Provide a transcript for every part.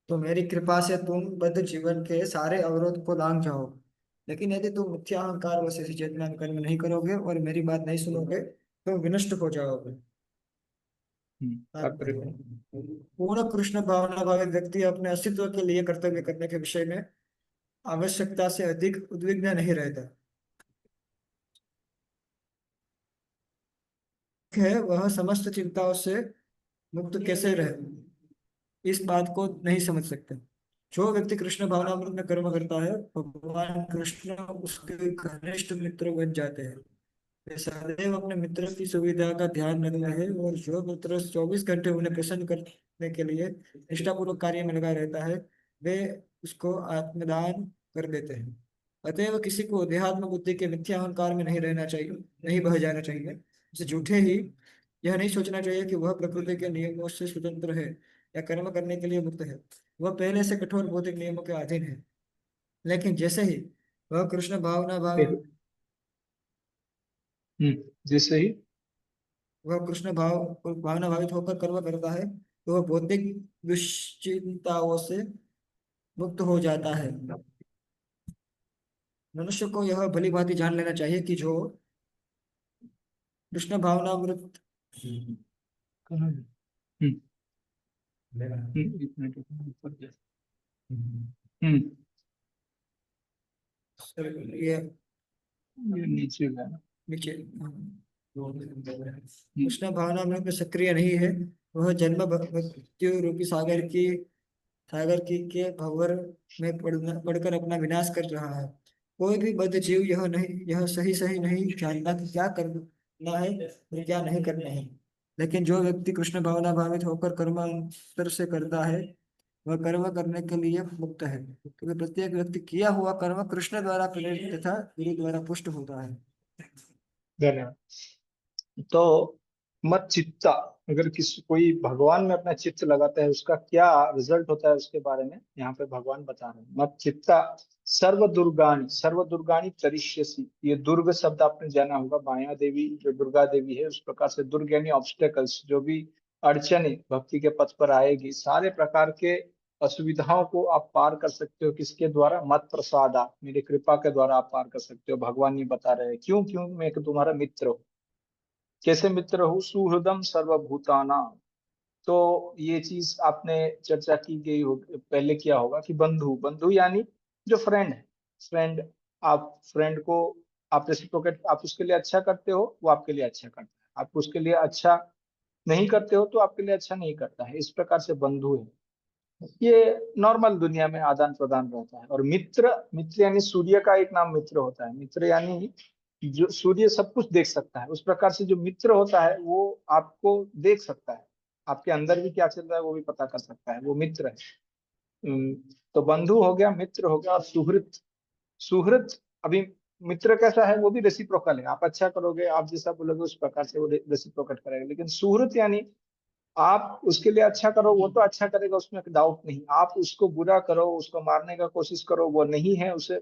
तो मेरी कृपा से तुम बद्ध जीवन के सारे अवरोध को लांघ जाओ। लेकिन यदि तुम मिथ्या अहंकार वश ऐसी चेतना कर्म नहीं करोगे और मेरी बात नहीं सुनोगे तो विनष्ट हो जाओगे। तात्पर्य। तात्पर्य, पूर्ण कृष्ण भावना भावित व्यक्ति अपने अस्तित्व के लिए कर्तव्य करने के विषय में आवश्यकता से अधिक उद्विग्न नहीं रहता है। वह समस्त चिंताओं से मुक्त कैसे रहे, इस बात को नहीं समझ सकते। जो व्यक्ति कृष्ण भावनामृत में कर्म करता है, भगवान कृष्ण उसके घनिष्ठ मित्र बन जाते हैं। वे सदैव अपने मित्र की सुविधा का ध्यान रखते हैं, और जो मित्र 24 घंटे उन्हें प्रसन्न करने के लिए निष्ठापूर्वक कार्य में लगा रहता है, वे उसको आत्मदान कर देते हैं। अतएव किसी को देहात्म बुद्धि के मिथ्या अहंकार में नहीं रहना चाहिए, नहीं बह जाना चाहिए। उसे झूठे ही यह नहीं सोचना चाहिए कि वह प्रकृति के नियमों से स्वतंत्र है या कर्म करने के लिए मुक्त है। वह पहले से कठोर भौतिक नियमों के अधीन है। लेकिन जैसे ही वह कृष्ण भावना भाव जैसे ही। वह कृष्ण भावना भावित होकर कर्म करता है, तो वह बौद्धिक दुश्चिंताओं से मुक्त हो जाता है। मनुष्य को यह भली भांति जान लेना चाहिए कि जो कृष्ण भावनामृत कहाँ है? एक मिनट, ऊपर जा। हम्म ये ये नीचे गया। नीचे हम्म, कृष्ण भावनामृत में सक्रिय नहीं है, वह जन्म मृत्यु रूपी सागर की के भंवर में पड़कर अपना विनाश कर रहा है। कोई भी बद्ध जीव यह सही सही नहीं जानता कि क्या करना है और क्या नहीं करना है। लेकिन जो व्यक्ति कृष्ण भावना भावित होकर कर्म अंतर से करता है, वह कर्म करने के लिए मुक्त है, क्योंकि प्रत्येक व्यक्ति किया हुआ कर्म कृष्ण द्वारा प्रेरित तथा गुरु द्वारा पुष्ट होता है। धन्यवाद। तो मत चित्ता, अगर किसी कोई भगवान में अपना चित्त लगाता है उसका क्या रिजल्ट होता है उसके बारे में यहाँ पे भगवान बता रहे हैं। मत चित्ता सर्व दुर्गाणी तरिष्यसि। ये दुर्ग शब्द आपने जाना होगा, माया देवी जो दुर्गा देवी है, उस प्रकार से दुर्ग यानी ऑब्स्टेकल्स, जो भी अड़चने भक्ति के पथ पर आएगी, सारे प्रकार के असुविधाओं को आप पार कर सकते हो। किसके द्वारा? मत प्रसादा, मेरी कृपा के द्वारा आप पार कर सकते हो। भगवान ये बता रहे हैं क्यों क्यों मैं एक तुम्हारा मित्र हूँ। कैसे मित्र हूँ? सुहृदम सर्वभूताना। तो ये चीज आपने चर्चा की गई हो, पहले किया होगा कि बंधु, बंधु यानी जो फ्रेंड है। फ्रेंड, आप फ्रेंड को आप रेसिप्रोकेट, आप उसके लिए अच्छा करते हो, वो आपके लिए अच्छा करता है। आप उसके लिए अच्छा नहीं करते हो तो आपके लिए अच्छा नहीं करता है। इस प्रकार से बंधु है। ये नॉर्मल दुनिया में आदान प्रदान रहता है। और मित्र, मित्र यानी सूर्य का एक नाम मित्र होता है। मित्र यानी जो सूर्य सब कुछ देख सकता है, उस प्रकार से जो मित्र होता है वो आपको देख सकता है, आपके अंदर भी क्या चल रहा है वो भी पता कर सकता है, वो मित्र है। अम, तो बंधु हो गया, मित्र हो गया, और सुहृद। सुहृद, अभी मित्र कैसा है? वो भी रेसिप्रोकल है। आप अच्छा करोगे, आप जैसा बोलोगे उस प्रकार से वो रेसिप्रोकेट करेगा। लेकिन सुहृद यानी आप उसके लिए अच्छा करो वो तो अच्छा करेगा, उसमें डाउट नहीं। आप उसको बुरा करो, उसको मारने का कोशिश करो, वो नहीं है, उसे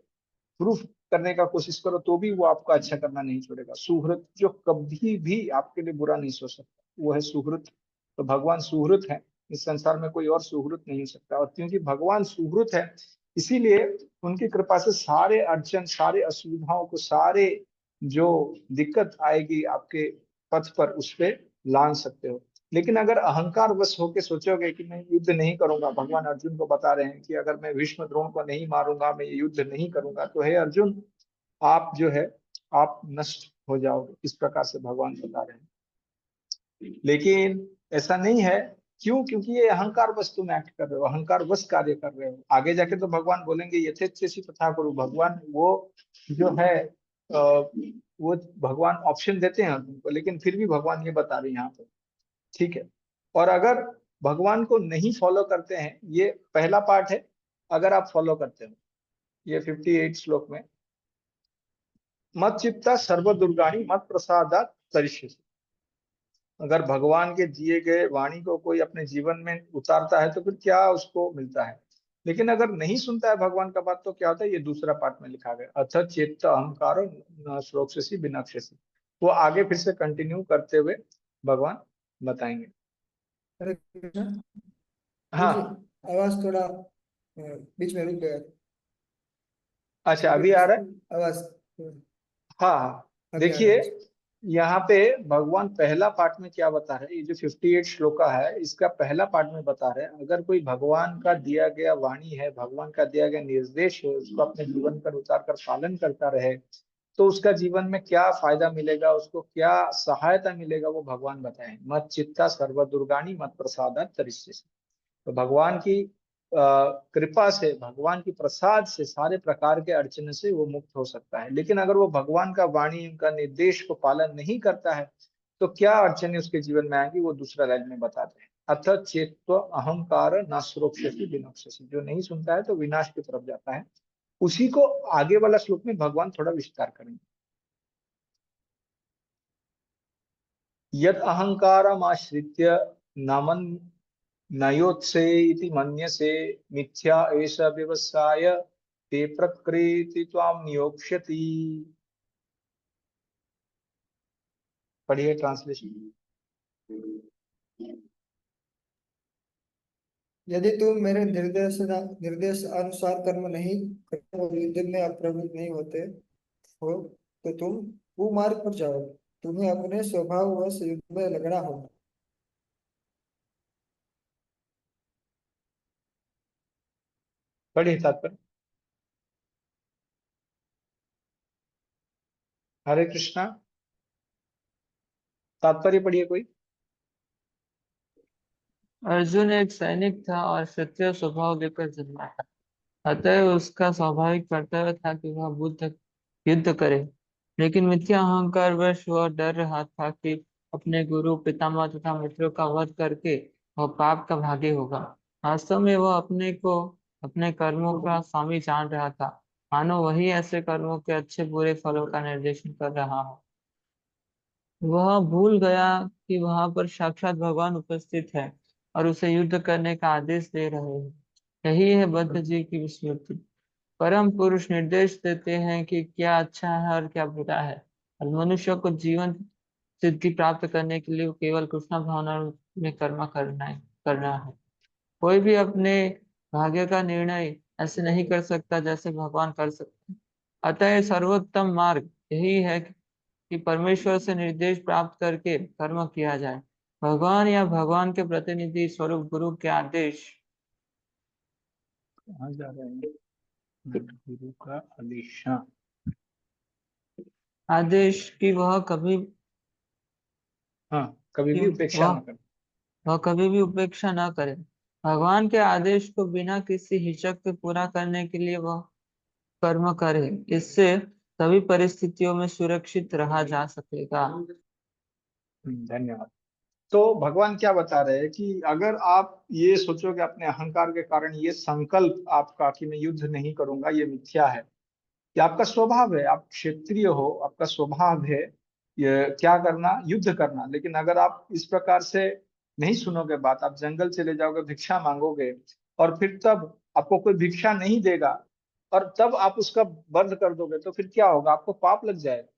प्रूफ करने का कोशिश करो, तो भी वो आपको अच्छा करना नहीं छोड़ेगा। सुहृद जो कभी भी आपके लिए बुरा नहीं सोच सकता, वो है सुहृद। तो भगवान सुहृद है। इस संसार में कोई और सुहृद नहीं हो सकता। और क्योंकि भगवान सुहृद है, इसीलिए उनकी कृपा से सारे अड़चन, सारे असुविधाओं को, सारे जो दिक्कत आएगी आपके पथ पर, उस पे लांघ सकते हो। लेकिन अगर अहंकार वश होके सोचोगे कि मैं युद्ध नहीं करूंगा, भगवान अर्जुन को बता रहे हैं कि अगर मैं भीष्म द्रोण को नहीं मारूंगा, मैं ये युद्ध नहीं करूंगा, तो हे अर्जुन, आप जो है आप नष्ट हो जाओगे। इस प्रकार से भगवान बता रहे हैं। लेकिन ऐसा नहीं है। क्यों? क्योंकि ये अहंकार वश तुम एक्ट कर रहे हो, अहंकार वश कार्य कर रहे हो। आगे जाके तो भगवान बोलेंगे यथेच्छसि तथा करो। भगवान वो जो है वो भगवान ऑप्शन देते हैं अर्जुन को, लेकिन फिर भी भगवान ये बता रहे हैं यहाँ पे। ठीक है। और अगर भगवान को नहीं फॉलो करते हैं, ये पहला पार्ट है। अगर आप फॉलो करते हो ये 58 श्लोक में, मत चित्ता सर्व दुर्गाणी मत प्रसादात तरिष्यसि। अगर भगवान के दिए गए वाणी को कोई अपने जीवन में उतारता है तो फिर क्या उसको मिलता है। लेकिन अगर नहीं सुनता है भगवान का बात, तो क्या होता है? ये दूसरा पार्ट में लिखा गया, अथ चेत्त अहंकारो न श्रोक्षसी विनक्ष्यसि। वो आगे फिर से कंटिन्यू करते हुए भगवान बताएंगे। हरे कृष्णा जी जी। हाँ। आवाज थोड़ा बीच में रुक गया। अच्छा, अभी अभी आ रहा है। आवाज हाँ हाँ। अभी आ रहा देखिए, है जी। यहाँ पे भगवान पहला पार्ट में क्या बता रहे हैं, ये जो 58 श्लोका है, इसका पहला पार्ट में बता रहे हैं अगर कोई भगवान का दिया गया वाणी है, भगवान का दिया गया निर्देश है, उसको अपने जीवन पर उतार कर पालन करता रहे, तो उसका जीवन में क्या फायदा मिलेगा, उसको क्या सहायता मिलेगा, वो भगवान बताएं। मत चित्ता सर्व दुर्गाणी मत प्रसादात तरिष्यसि। तो भगवान की कृपा से, भगवान की प्रसाद से सारे प्रकार के अड़चन से वो मुक्त हो सकता है। लेकिन अगर वो भगवान का वाणी, उनका निर्देश को पालन नहीं करता है, तो क्या अड़चने उसके जीवन में आएंगी, वो दूसरा लाइन में बताते हैं। अथ चेत्व अहंकार न सुरक्षति विनक्ष्यसि। जो नहीं सुनता है तो विनाश की तरफ जाता है। उसी को आगे वाला श्लोक में भगवान थोड़ा विस्तार करेंगे। यद अहंकारम आश्रित्य नामन नयोत्से इति मन्यसे मिथ्या एष व्यवसाय ते प्रकृति त्वाम नियोक्ष्यति। पढ़िए ट्रांसलेशन। यदि तुम मेरे निर्देश अनुसार कर्म नहीं करते और युद्ध में अप्रवृत्त नहीं होते हो तो तुम कुमार्ग पर जाओ। तुम्हें अपने स्वभाववश युद्ध में लगना होगा। पढ़िए तात्पर्य। हरे कृष्णा। तात्पर्य पढ़िए कोई। अर्जुन एक सैनिक था और क्षत्रिय स्वभाव लेकर जन्मा था। अतः उसका स्वाभाविक कर्तव्य था कि वह बुद्ध युद्ध करे। लेकिन मिथ्या अहंकार वश वह डर रहा था कि अपने गुरु, पितामह तथा मित्रों का वध करके वह पाप का भागी होगा। वास्तव में वह अपने को अपने कर्मों का स्वामी जान रहा था, मानो वही ऐसे कर्मों के अच्छे बुरे फलों का निर्देशन कर रहा हो। वह भूल गया कि वहां पर साक्षात भगवान उपस्थित है और उसे युद्ध करने का आदेश दे रहे हैं। यही है बुद्ध जी की विस्मृति। परम पुरुष निर्देश देते हैं कि क्या अच्छा है और क्या बुरा है, और मनुष्य को जीवन सिद्धि प्राप्त करने के लिए केवल कृष्ण भावना में कर्म करना है। कोई भी अपने भाग्य का निर्णय ऐसे नहीं कर सकता जैसे भगवान कर सकते हैं। अतः ये सर्वोत्तम मार्ग यही है कि परमेश्वर से निर्देश प्राप्त करके कर्म किया जाए। भगवान या भगवान के प्रतिनिधि स्वरूप गुरु के कहाँ जा रहे हैं? गुरु का आदेश। आदेश की वह कभी हाँ, कभी कि भी उपेक्षा वह न करें। वह कभी भी उपेक्षा न करे। भगवान के आदेश को बिना किसी हिचक के पूरा करने के लिए वह कर्म करे। इससे सभी परिस्थितियों में सुरक्षित रहा जा सकेगा। धन्यवाद। तो भगवान क्या बता रहे हैं कि अगर आप ये सोचोगे अपने अहंकार के कारण, ये संकल्प आपका कि मैं युद्ध नहीं करूंगा, ये मिथ्या है। ये आपका स्वभाव है, आप क्षत्रिय हो, आपका स्वभाव है ये क्या करना, युद्ध करना। लेकिन अगर आप इस प्रकार से नहीं सुनोगे बात, आप जंगल चले जाओगे, भिक्षा मांगोगे, और फिर तब आपको कोई भिक्षा नहीं देगा, और तब आप उसका बंद कर दोगे, तो फिर क्या होगा, आपको पाप लग जाएगा।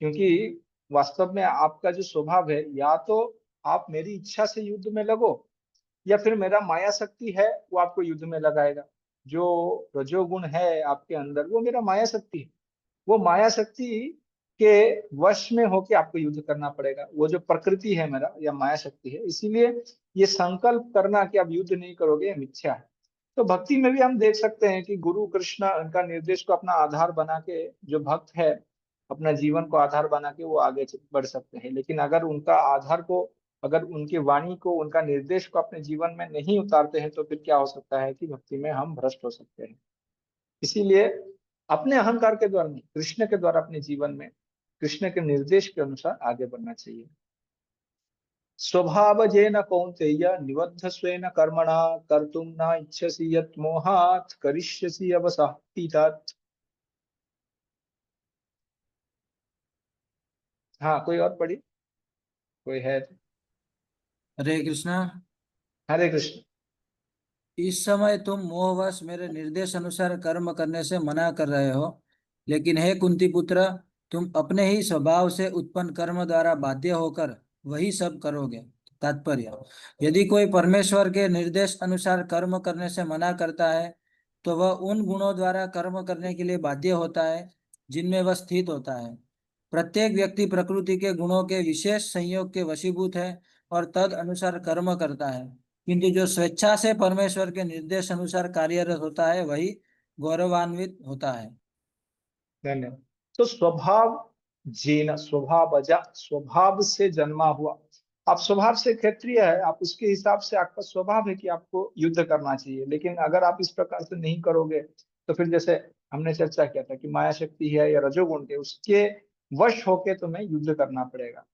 क्योंकि वास्तव में आपका जो स्वभाव है, या तो आप मेरी इच्छा से युद्ध में लगो, या फिर मेरा माया शक्ति है वो आपको युद्ध में लगाएगा। जो रजोगुण है आपके अंदर, वो मेरा माया शक्ति है। वो माया शक्ति के वश में होके आपको युद्ध करना पड़ेगा। वो जो प्रकृति है मेरा, या माया शक्ति है। इसीलिए ये संकल्प करना कि आप युद्ध नहीं करोगे, ये मिथ्या है। तो भक्ति में भी हम देख सकते हैं कि गुरु कृष्ण उनका निर्देश को अपना आधार बना के, जो भक्त है अपना जीवन को आधार बना के वो आगे बढ़ सकते हैं। लेकिन अगर उनका आधार को, अगर उनकी वाणी को, उनका निर्देश को अपने जीवन में नहीं उतारते हैं, तो फिर क्या हो सकता है कि भक्ति में हम भ्रष्ट हो सकते हैं। इसीलिए अपने अहंकार के द्वारा नहीं, कृष्ण के द्वारा अपने जीवन में कृष्ण के निर्देश के अनुसार आगे बढ़ना चाहिए। स्वभावजेन कौन्तेय निबद्ध स्वेन कर्मणा कर्तुम न इच्छसि यत् मोहात् करिष्यसि अवसः पितात्। हाँ, कोई और पढ़ी, कोई है तो। हरे कृष्णा। हरे कृष्ण। इस समय तुम मोहवश मेरे निर्देश अनुसार कर्म करने से मना कर रहे हो, लेकिन हे कुंती पुत्र, तुम अपने ही स्वभाव से उत्पन्न कर्म द्वारा बाध्य होकर वही सब करोगे। तात्पर्य, यदि कोई परमेश्वर के निर्देश अनुसार कर्म करने से मना करता है तो वह उन गुणों द्वारा कर्म करने के लिए बाध्य होता है जिनमें वह स्थित होता है। प्रत्येक व्यक्ति प्रकृति के गुणों के विशेष संयोग के वशीभूत है और तद अनुसार कर्म करता है, किंतु जो स्वेच्छा से परमेश्वर के निर्देश अनुसार कार्यरत होता है वही गौरवान्वित होता है। धन्यवाद। तो स्वभाव जीन स्वभावजा, स्वभाव से जन्मा हुआ। आप स्वभाव से क्षत्रिय है, आप उसके हिसाब से आपका स्वभाव है कि आपको युद्ध करना चाहिए, लेकिन अगर आप इस प्रकार से नहीं करोगे तो फिर जैसे हमने चर्चा किया था कि माया शक्ति है या रजोगुण के, उसके वश होके तुम्हें युद्ध करना पड़ेगा।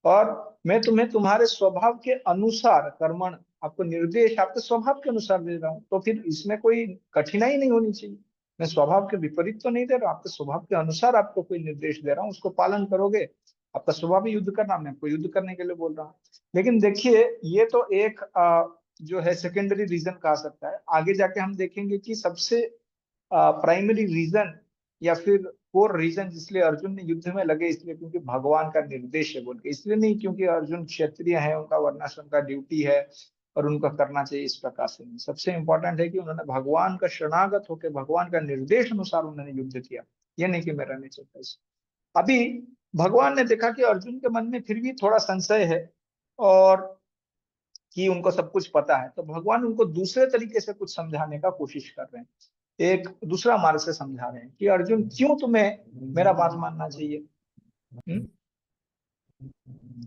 और मैं तुम्हें तुम्हारे स्वभाव के अनुसार कर्मण, आपको निर्देश आपके स्वभाव के अनुसार दे रहा हूँ, तो फिर इसमें कोई कठिनाई नहीं होनी चाहिए। मैं स्वभाव के विपरीत तो नहीं दे रहा, आपके स्वभाव के अनुसार आपको कोई निर्देश दे रहा हूँ, उसको पालन करोगे। आपका स्वभाव ही युद्ध करना, मैं आपको युद्ध करने के लिए बोल रहा हूँ। लेकिन देखिए, ये तो एक जो है सेकेंडरी रीजन कहा सकता है। आगे जाके हम देखेंगे कि सबसे प्राइमरी रीजन या फिर कोर रीजन जिसलिए अर्जुन ने युद्ध में लगे, इसलिए क्योंकि भगवान का निर्देश है बोल के, इसलिए नहीं क्योंकि अर्जुन क्षत्रिय है, उनका वर्णाश्रम का ड्यूटी है और उनका करना चाहिए, इस प्रकार से नहीं। सबसे इंपॉर्टेंट है कि उन्होंने भगवान का शरणागत होकर भगवान का निर्देश अनुसार उन्होंने युद्ध किया, ये नहीं कि मेरा नेचर था। अभी भगवान ने देखा कि अर्जुन के मन में फिर भी थोड़ा संशय है और कि उनको सब कुछ पता है, तो भगवान उनको दूसरे तरीके से कुछ समझाने का कोशिश कर रहे हैं, एक दूसरा मार्ग से समझा रहे हैं कि अर्जुन क्यों तुम्हें मेरा बात मानना चाहिए।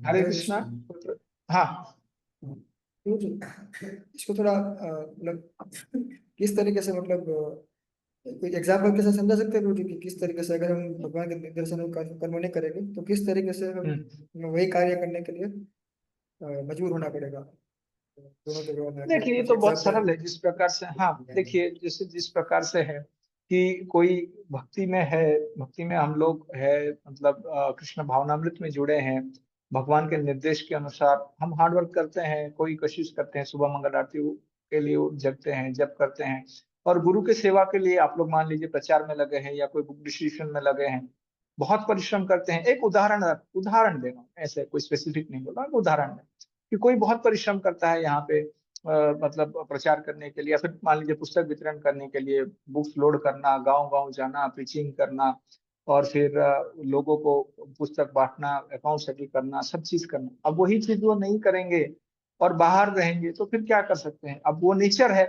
हरे कृष्णा। हाँ, इसको थोड़ा मतलब किस तरीके से, मतलब कोई एग्जाम्पल के साथ समझा सकते हैं कि किस तरीके से अगर हम भगवान के निर्देशन कर्म नहीं करेंगे तो किस तरीके से हम वही कार्य करने के लिए मजबूर होना पड़ेगा। दोनों जगह में देखिए ये तो बहुत सरल है जिस प्रकार से, हाँ देखिए जैसे जिस प्रकार से है कि कोई भक्ति में है, भक्ति में हम लोग है, मतलब कृष्ण भावनामृत में जुड़े हैं, भगवान के निर्देश के अनुसार हम हार्ड वर्क करते हैं, कोई कोशिश करते हैं, सुबह मंगल आरती के लिए जगते हैं, जप करते हैं, और गुरु के सेवा के लिए आप लोग मान लीजिए प्रचार में लगे हैं या कोई बुक डिस्ट्रीब्यूशन में लगे हैं, बहुत परिश्रम करते हैं। एक उदाहरण दे रहा हूँ, ऐसे कोई स्पेसिफिक नहीं बोल रहा, उदाहरण है कि कोई बहुत परिश्रम करता है यहाँ पे मतलब प्रचार करने के लिए, या फिर मान लीजिए पुस्तक वितरण करने के लिए, बुक्स लोड करना, गांव गांव जाना, प्रीचिंग करना, और फिर लोगों को पुस्तक बांटना, अकाउंट सेटल करना, सब चीज करना। अब वही चीज वो नहीं करेंगे और बाहर रहेंगे तो फिर क्या कर सकते हैं। अब वो नेचर है,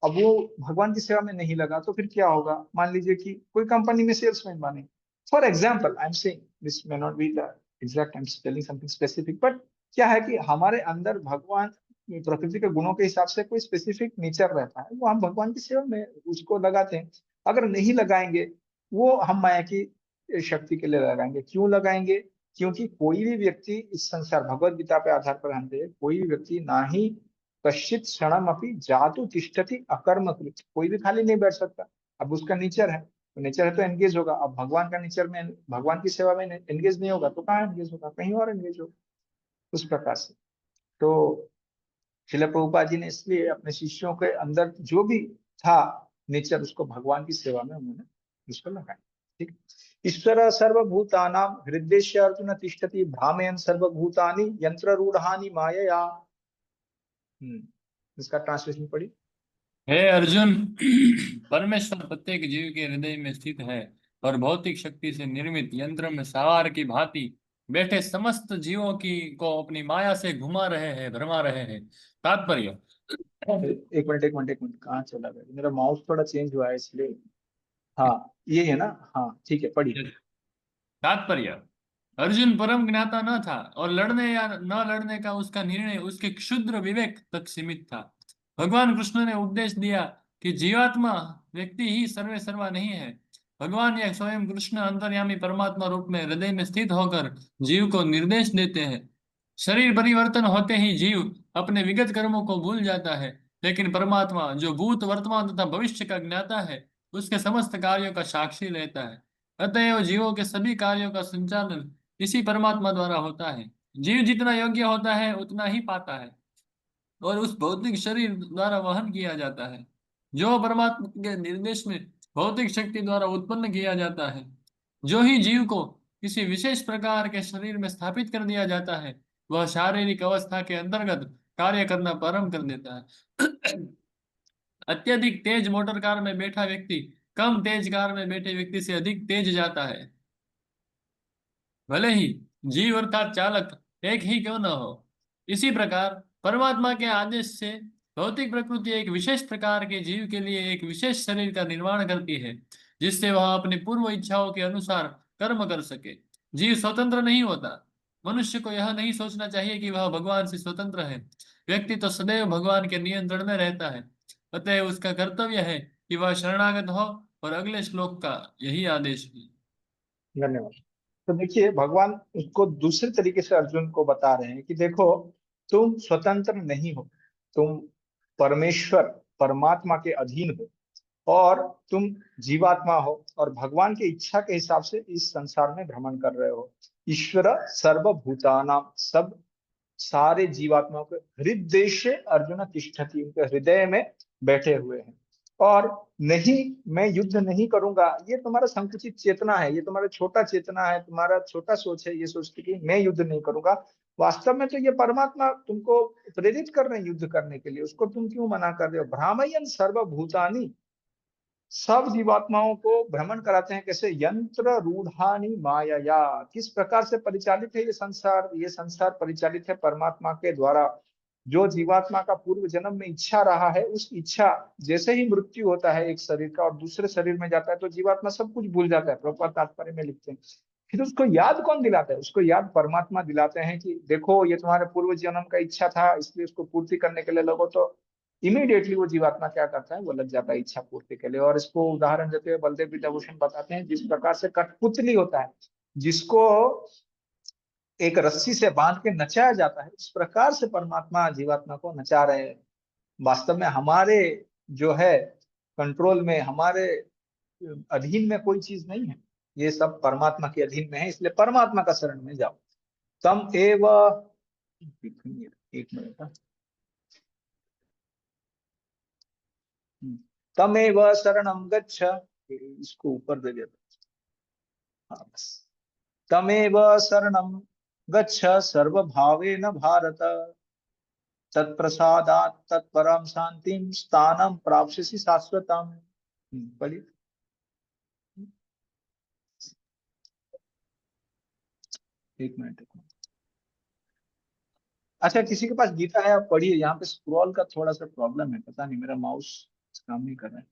अब वो भगवान की सेवा में नहीं लगा तो फिर क्या होगा। मान लीजिए कि कोई कंपनी में सेल्समैन बने, for example I am saying, this may not be the exact, I am telling something specific, but क्या है कि हमारे अंदर भगवान प्रकृति के गुणों के हिसाब से कोई स्पेसिफिक नेचर रहता है, वो हम भगवान की सेवा में उसको लगाते हैं। अगर नहीं लगाएंगे, वो हम माया की शक्ति के लिए लगाएंगे। क्यों लगाएंगे? क्योंकि कोई भी व्यक्ति इस संसार, भगवत गीता पे आधार पर हम दें, कोई भी व्यक्ति ना ही कश्चित क्षणम अपि जातु तिष्ठति अकर्मकृत, कोई भी खाली नहीं बैठ सकता। अब उसका नेचर है, तो नेचर है तो एंगेज होगा। अब भगवान का नेचर में, भगवान की सेवा में एंगेज नहीं होगा तो कहाँ एंगेज होगा, कहीं और एंगेज होगा, उस प्रकार से। तो श्रील प्रभुपाद जी ने इसलिए अपने शिष्यों के अंदर जो भी था नेचर, उसको भगवान की सेवा में उन्होंने उसको लगाया। ठीक, ईश्वर सर्वभूतानां हृदयेश अर्जुन तिष्ठति भ्रामयन् सर्वभूतानि यंत्र रूढ़ानि मायया। इसका ट्रांसलेशन पढ़ी। हे अर्जुन, परमेश्वर प्रत्येक जीव के हृदय में स्थित है और भौतिक शक्ति से निर्मित यंत्र में सवार की भांति बैठे समस्त जीवों की को अपनी माया से घुमा रहे हैं, भरमा रहे हैं। तात्पर्य, एक मिनट, कहाँ चला गया मेरा माउस, थोड़ा चेंज हुआ है इसलिए। हाँ ये है ना, हाँ ठीक है, पढ़िए। तात्पर्य, अर्जुन परम ज्ञाता न था और लड़ने या न लड़ने का उसका निर्णय उसके क्षुद्र विवेक तक सीमित था। भगवान कृष्ण ने उपदेश दिया कि जीवात्मा व्यक्ति ही सर्वे सर्वा नहीं है। भगवान या स्वयं कृष्ण अंतर्यामी परमात्मा रूप में हृदय में स्थित होकर जीव को निर्देश देते हैं। शरीर परिवर्तन होते ही जीव अपने विगत कर्मों को भूल जाता है, लेकिन परमात्मा जो भूत वर्तमान तथा भविष्य का ज्ञाता है, उसके समस्त कार्यों का साक्षी रहता है। अतएव जीवों के सभी कार्यों का संचालन इसी परमात्मा द्वारा होता है। जीव जितना योग्य होता है उतना ही पाता है और उस भौतिक शरीर द्वारा वहन किया जाता है, जो परमात्मा के निर्देश में भौतिक शक्ति द्वारा उत्पन्न किया जाता है। जो ही जीव को किसी विशेष प्रकार के शरीर में स्थापित कर दिया जाता है, वह शारीरिक अवस्था के अंतर्गत कार्य करना प्रारंभ कर देता है। अत्यधिक तेज मोटर कार में बैठा व्यक्ति कम तेज कार में बैठे व्यक्ति से अधिक तेज जाता है, भले ही जीव अर्थात चालक एक ही क्यों न हो। इसी प्रकार परमात्मा के आदेश से भौतिक प्रकृति एक विशेष प्रकार के जीव के लिए एक विशेष शरीर का निर्माण करती है, जिससे वह अपनी पूर्व इच्छाओं के अनुसार कर्म कर सके। जीव स्वतंत्र नहीं होता। मनुष्य को यह नहीं सोचना चाहिए कि वह भगवान से स्वतंत्र है। व्यक्ति तो सदैव भगवान के नियंत्रण में रहता है, अतः उसका कर्तव्य है कि वह शरणागत हो, और अगले श्लोक का यही आदेश है। धन्यवाद। तो देखिए भगवान उसको दूसरे तरीके से अर्जुन को बता रहे हैं कि देखो, तुम स्वतंत्र नहीं हो, तुम परमेश्वर परमात्मा के अधीन हो, और तुम जीवात्मा हो, और भगवान की इच्छा के हिसाब से इस संसार में भ्रमण कर रहे हो। ईश्वर सर्वभूतानां, सब सारे जीवात्माओं के हृदय से अर्जुन तिष्ठति, उनके हृदय में बैठे हुए हैं। और नहीं, मैं युद्ध नहीं करूंगा, ये तुम्हारा संकुचित चेतना है, ये तुम्हारा छोटा चेतना है, तुम्हारा छोटा सोच है, ये सोचती कि मैं युद्ध नहीं करूंगा। वास्तव में तो ये परमात्मा तुमको प्रेरित कर रहे हैं युद्ध करने के लिए, उसको तुम क्यों मना कर रहे हो? भ्रामयन सर्वभूतानि, सब जीवात्माओं को भ्रमण कराते हैं। कैसे? यंत्र रूढ़ानी माया, किस प्रकार से परिचालित है ये संसार? ये संसार परिचालित है परमात्मा के द्वारा। जो जीवात्मा का पूर्व जन्म में इच्छा रहा है, उस इच्छा जैसे ही मृत्यु होता है एक शरीर का और दूसरे शरीर में जाता है, तो जीवात्मा सब कुछ भूल जाता है। प्रभुपाद तात्पर्य में लिखते हैं, फिर उसको याद कौन दिलाता है? उसको याद परमात्मा दिलाते हैं कि देखो, ये तुम्हारे पूर्व जन्म का इच्छा था, इसलिए उसको पूर्ति करने के लिए लगो। तो इमीडिएटली वो जीवात्मा क्या करता है? वो लग जाता है इच्छा पूर्ति के लिए। और इसको उदाहरण देते हुए बलदेव विद्याभूषण बताते हैं, जिस प्रकार से कठपुतली होता है, जिसको एक रस्सी से बांध के नचाया जाता है, उस प्रकार से परमात्मा जीवात्मा को नचा रहे हैं। वास्तव में हमारे जो है कंट्रोल में, हमारे अधीन में कोई चीज नहीं है, ये सब परमात्मा के अधीन में है। इसलिए परमात्मा का शरण में जाओ। तम एव, एक मिनट, तमेव शरणं गच्छ, इसको ऊपर दे देता। हाँ, बस। तमेव शरणं गच्छ सर्वभावेन भारत, तत्प्रसादात् तत्परं शांतिं स्थानं प्राप्स्यसि शाश्वतम्। पढ़िए। एक मिनट। अच्छा, किसी के पास गीता है? आप पढ़िए। यहाँ पे स्क्रॉल का थोड़ा सा प्रॉब्लम है, पता नहीं, मेरा माउस काम नहीं कर रहा है।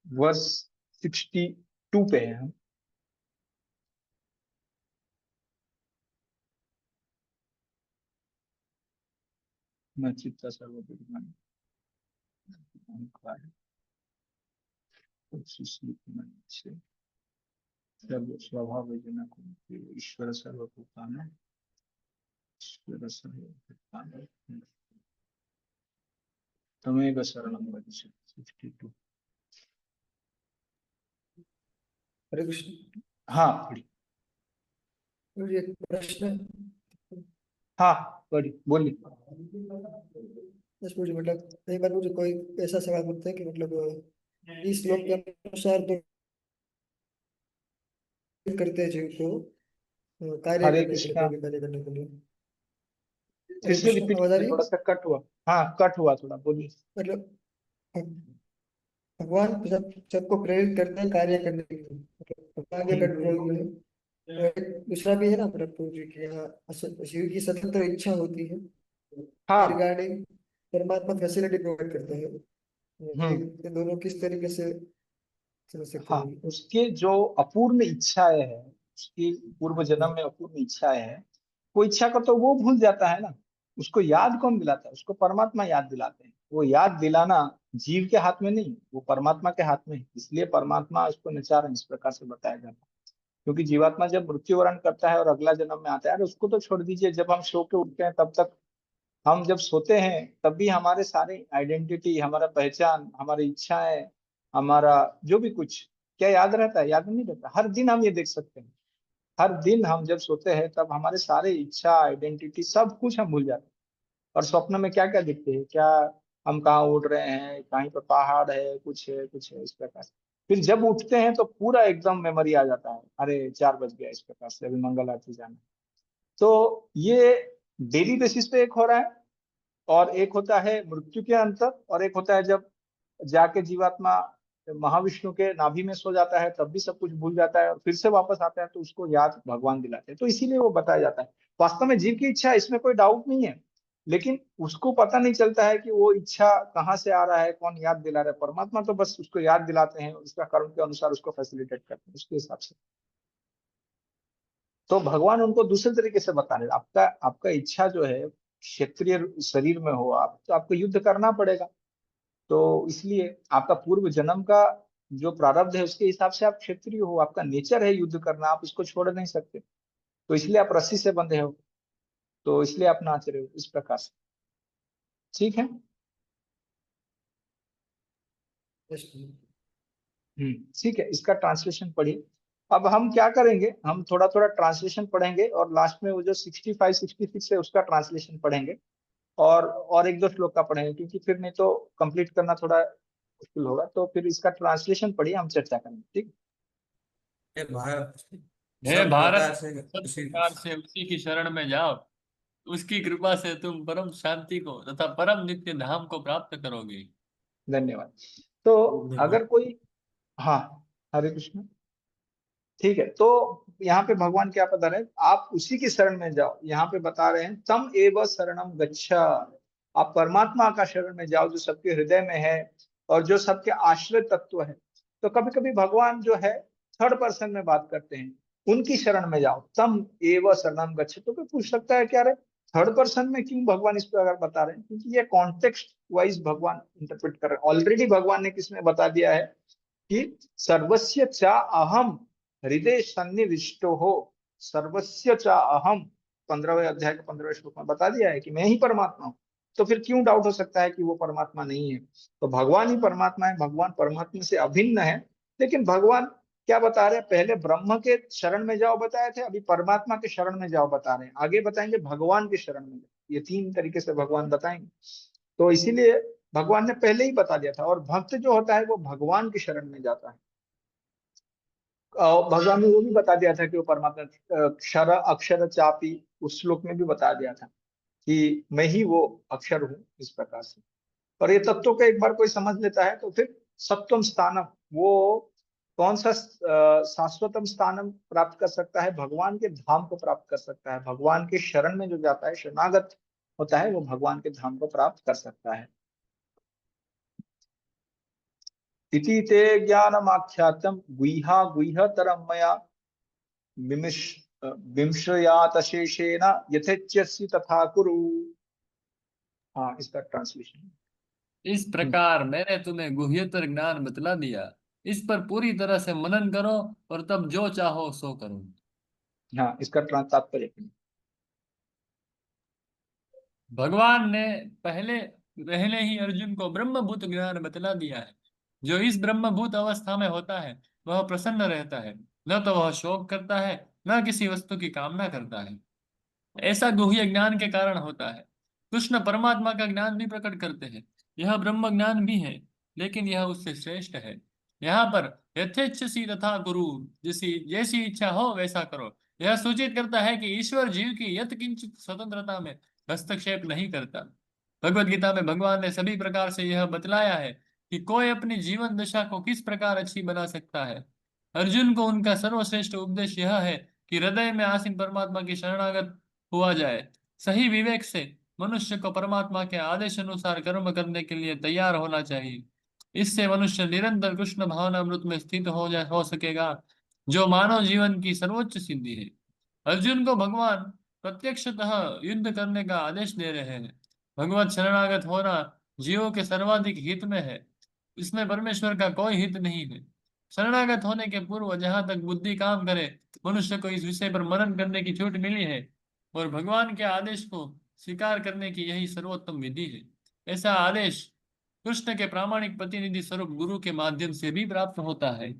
वर्स 62 पे है हम। न चित्ता सर्वभूतानि अहंकार सर्व स्वभावजनक ईश्वर सर्वभूतानि, ईश्वर सर्वभूतानि तमेव शरणं गच्छ। 62। हरे कृष्ण। हाँ पढ़िए। मुझे एक प्रश्न, हाँ पढ़िए, बोलिए। बस मुझे मतलब कई बार मुझे कोई ऐसा सवाल पूछता है कि मतलब इस श्लोक के अनुसार तो करते हैं जीव को कार्य हरे करने के लिए, कृष्णा। कोई भी कार्य करने के लिए। फिर हरे से कृष्ण, रिपीट आवाज आ कीजिए, रही है? थोड़ा सा कट हुआ। हाँ कट हुआ थोड़ा, बोलिए। मतलब भगवान सबको प्रेरित करते हैं कार्य करने के लिए, मतलब भगवान के कंट्रोल में। और एक दूसरा भी है ना प्रभु जी की, यहाँ शिव की स्वतंत्र इच्छा होती है हाँ। रिगार्डिंग, परमात्मा फैसिलिटी प्रोवाइड करते हैं। हम्म। ये दोनों किस तरीके से समझ सकते हाँ, हैं? उसके जो अपूर्ण इच्छाएं हैं, उसकी पूर्व जन्म में अपूर्ण इच्छाएं हैं, वो इच्छा को तो वो भूल जाता है ना। उसको याद कौन दिलाता है? उसको परमात्मा याद दिलाते हैं। वो याद दिलाना जीव के हाथ में नहीं, वो परमात्मा के हाथ में है। इसलिए परमात्मा उसको नचा रहे हैं, इस प्रकार से बताया जाता है। क्योंकि जीवात्मा जब मृत्युवरण करता है और अगला जन्म में आता है, अरे उसको तो छोड़ दीजिए, जब हम सो के उठते हैं तब तक, हम जब सोते हैं तब भी हमारे सारे आइडेंटिटी, हमारा पहचान, हमारी इच्छाएं, हमारा जो भी कुछ, क्या याद रहता है? याद नहीं रहता। हर दिन हम ये देख सकते हैं, हर दिन हम जब सोते हैं तब हमारे सारे इच्छा, आइडेंटिटी, सब कुछ हम भूल जाते हैं। और स्वप्न में क्या क्या दिखते हैं? क्या हम कहाँ उड़ रहे हैं, कहीं पर पहाड़ है, कुछ है, कुछ है, इस प्रकार से। फिर जब उठते हैं तो पूरा एकदम मेमोरी आ जाता है, अरे 4 बज गया, इस प्रकार से अभी मंगल आरती जाना। तो ये डेली बेसिस पे एक हो रहा है, और एक होता है मृत्यु के अंतर, और एक होता है जब जाके जीवात्मा महाविष्णु के नाभि में सो जाता है, तब भी सब कुछ भूल जाता है और फिर से वापस आता है तो उसको याद भगवान दिलाते हैं। तो इसीलिए वो बताया जाता है। वास्तव में जीव की इच्छा है, इसमें कोई डाउट नहीं है, लेकिन उसको पता नहीं चलता है कि वो इच्छा कहाँ से आ रहा है, कौन याद दिला रहा है। परमात्मा तो बस उसको याद दिलाते हैं, उसका कर्म के अनुसार उसको फैसिलिटेट करते हैं उसके हिसाब से। तो भगवान उनको दूसरे तरीके से बता रहे हैं, आपका आपका इच्छा जो है क्षत्रिय शरीर में हो आप, तो आपको युद्ध करना पड़ेगा। तो इसलिए आपका पूर्व जन्म का जो प्रारब्ध है उसके हिसाब से आप क्षत्रिय हो, आपका नेचर है युद्ध करना, आप इसको छोड़ नहीं सकते। तो इसलिए आप रस्सी से बंधे हो, तो इसलिए आप नाच रहे हो इस प्रकार से। ठीक है। ठीक है, इसका ट्रांसलेशन पढ़िए। अब हम क्या करेंगे, हम थोड़ा थोड़ा ट्रांसलेशन पढ़ेंगे और लास्ट में वो जो 65 66 है उसका ट्रांसलेशन पढ़ेंगे, और एक दो श्लोक का पढ़ेंगे, क्योंकि फिर नहीं तो कंप्लीट करना थोड़ा मुश्किल होगा। तो फिर इसका ट्रांसलेशन पढ़िए, हम चर्चा करेंगे। ठीक। हे भारत, हे सब भारत, प्रकार से सब उसी प्रकार से उसी की शरण में जाओ, उसकी कृपा से तुम परम शांति को तथा परम नित्य धाम को प्राप्त करोगे। धन्यवाद। तो अगर कोई, हाँ, हरे कृष्ण। ठीक है, तो यहाँ पे भगवान क्या बता रहे हैं, आप उसी की शरण में जाओ। यहाँ पे बता रहे हैं तम एव शरणम गच्छा, आप परमात्मा का शरण में जाओ जो सबके हृदय में है और जो सबके आश्रय तत्व है। तो कभी कभी भगवान जो है थर्ड पर्सन में बात करते हैं, उनकी शरण में जाओ, तम एव शरणम गच्छा। तो कोई पूछ सकता है क्या रे थर्ड पर्सन में क्यों भगवान इस प्रकार बता रहे हैं, क्योंकि ये कॉन्टेक्स्ट वाइज भगवान इंटरप्रेट कर रहे हैं। ऑलरेडी भगवान ने किसमें बता दिया है कि सर्वस्य चा अहम हृदय सन्निविष्टो हो, सर्वस्य चा अहम 15वें अध्याय के 15वें श्लोक में बता दिया है कि मैं ही परमात्मा हूं। तो फिर क्यों डाउट हो सकता है कि वो परमात्मा नहीं है। तो भगवान ही परमात्मा है, भगवान परमात्मा से अभिन्न है। लेकिन भगवान क्या बता रहे हैं, पहले ब्रह्म के शरण में जाओ बताए थे, अभी परमात्मा के शरण में जाओ बता रहे हैं, आगे बताएंगे भगवान के शरण में जाओ। ये 3 तरीके से भगवान बताएंगे। तो इसीलिए भगवान ने पहले ही बता दिया था। और भक्त जो होता है वो भगवान की शरण में जाता है। भगवान ने वो भी बता दिया था कि वो परमात्मा क्षर अक्षर चापी, उस श्लोक में भी बता दिया था कि मैं ही वो अक्षर हूँ, इस प्रकार से। और ये तत्व को एक बार कोई समझ लेता है तो फिर सत्वम स्थानम, वो कौन सा शाश्वतम स्थानम प्राप्त कर सकता है, भगवान के धाम को प्राप्त कर सकता है। भगवान के शरण में जो जाता है, शरणागत होता है, वो भगवान के धाम को प्राप्त कर सकता है। इति ते ज्ञानमाख्यातम गुह्या गुह्यतरम मया विमिश विंशयातशेषेण यथेच्छसि तथा कुरु। हाँ, इसका ट्रांसलेशन। इस प्रकार मैंने तुम्हें गुह्यतर ज्ञान बतला दिया, इस पर पूरी तरह से मनन करो और तब जो चाहो सो करो। हाँ, इसका तात्पर्य। भगवान ने पहले पहले ही अर्जुन को ब्रह्मभूत ज्ञान बतला दिया है। जो इस ब्रह्मभूत अवस्था में होता है वह प्रसन्न रहता है, न तो वह शोक करता है, न किसी वस्तु की कामना करता है। ऐसा गुह्य ज्ञान के कारण होता है। कृष्ण परमात्मा का ज्ञान भी प्रकट करते हैं। यह ब्रह्म ज्ञान भी है, लेकिन यह उससे श्रेष्ठ है। यहाँ पर यथेच्छसि तथा कुरु, जैसी जैसी इच्छा हो वैसा करो, यह सूचित करता है कि ईश्वर जीव की यत किंचित स्वतंत्रता में हस्तक्षेप नहीं करता। भगवत गीता में भगवान ने सभी प्रकार से यह बतलाया है कि कोई अपनी जीवन दशा को किस प्रकार अच्छी बना सकता है। अर्जुन को उनका सर्वश्रेष्ठ उपदेश यह है कि हृदय में आसीन परमात्मा की शरणागत हुआ जाए। सही विवेक से मनुष्य को परमात्मा के आदेश अनुसार कर्म करने के लिए तैयार होना चाहिए। इससे मनुष्य निरंतर कृष्ण भावनामृत में स्थित हो सकेगा, जो मानव जीवन की सर्वोच्च सिद्धि है। अर्जुन को भगवान प्रत्यक्षतः युद्ध करने का आदेश दे रहे हैं। भगवत शरणागत होना जीवों के सर्वाधिक हित में है, इसमें परमेश्वर का कोई हित नहीं है। शरणागत होने के पूर्व जहां तक बुद्धि काम करे, मनुष्य को इस विषय पर मनन करने की छूट मिली है, और भगवान के आदेश को स्वीकार करने की यही सर्वोत्तम विधि है। ऐसा आदेश कृष्ण के प्रामाणिक प्रतिनिधि स्वरूप गुरु के माध्यम से भी प्राप्त होता है।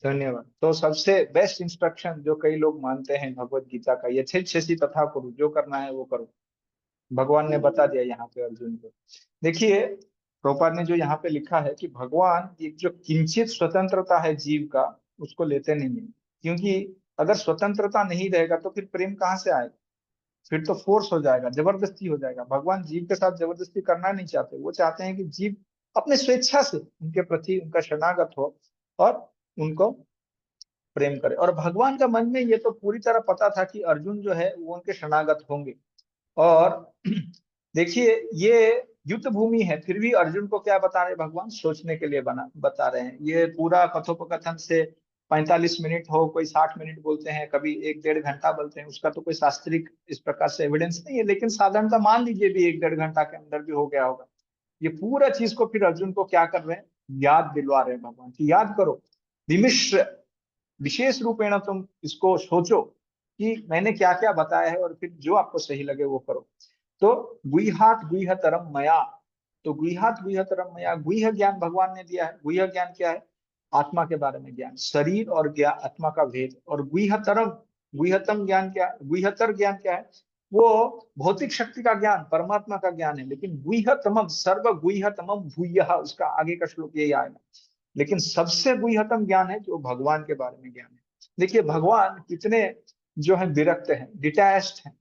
धन्यवाद। तो सबसे बेस्ट इंस्ट्रक्शन जो कई लोग मानते हैं भगवत गीता का, यथेच्छसि तथा कुरु, जो करना है वो करो, भगवान ने बता दिया यहाँ पे अर्जुन को। देखिए, प्रभुपाद ने जो यहाँ पे लिखा है कि भगवान एक जो किंचित स्वतंत्रता है जीव का, उसको लेते नहीं है। क्योंकि अगर स्वतंत्रता नहीं रहेगा तो फिर प्रेम कहाँ से आएगा? फिर तो फोर्स हो जाएगा, जबरदस्ती हो जाएगा। भगवान जीव के साथ जबरदस्ती करना नहीं चाहते, वो चाहते हैं कि जीव अपने स्वेच्छा से उनके प्रति उनका शरणागत हो और उनको प्रेम करे। और भगवान का मन में ये तो पूरी तरह पता था कि अर्जुन जो है वो उनके शरणागत होंगे। और देखिए, ये युद्ध भूमि है, फिर भी अर्जुन को क्या बता रहे भगवान? सोचने के लिए बता रहे हैं। ये पूरा कथोपकथन से 45 मिनट हो, कोई 60 मिनट बोलते हैं, कभी 1-1.5 घंटा बोलते हैं, उसका तो कोई शास्त्रिक इस प्रकार से एविडेंस नहीं है, लेकिन साधारणतः मान लीजिए भी 1-1.5 घंटा के अंदर भी हो गया होगा। ये पूरा चीज को फिर अर्जुन को क्या कर रहे हैं? याद दिलवा रहे हैं भगवान की, याद करो विमिश्र, विशेष रूपेण तुम इसको सोचो कि मैंने क्या क्या बताया है, और फिर जो आपको सही लगे वो करो। तो गुह्यात गुह्यतरम मया, तो गुह्यात गुह्यतरम मया, गुह्य ज्ञान भगवान ने दिया है। गुह्य ज्ञान क्या है? आत्मा के बारे में ज्ञान, शरीर और ज्ञान, आत्मा का भेद। और गुह्यतरम, गुह्यतम ज्ञान क्या, गुह्यतर ज्ञान क्या है? वो भौतिक शक्ति का ज्ञान, परमात्मा का ज्ञान है। लेकिन गुह्यतमम, सर्व गुह्यतमम भूयः, उसका आगे का श्लोक यही आएगा। लेकिन सबसे गुह्यतम ज्ञान है जो भगवान के बारे में ज्ञान है। देखिए भगवान कितने जो है विरक्त हैं, डिटैच्ड हैं।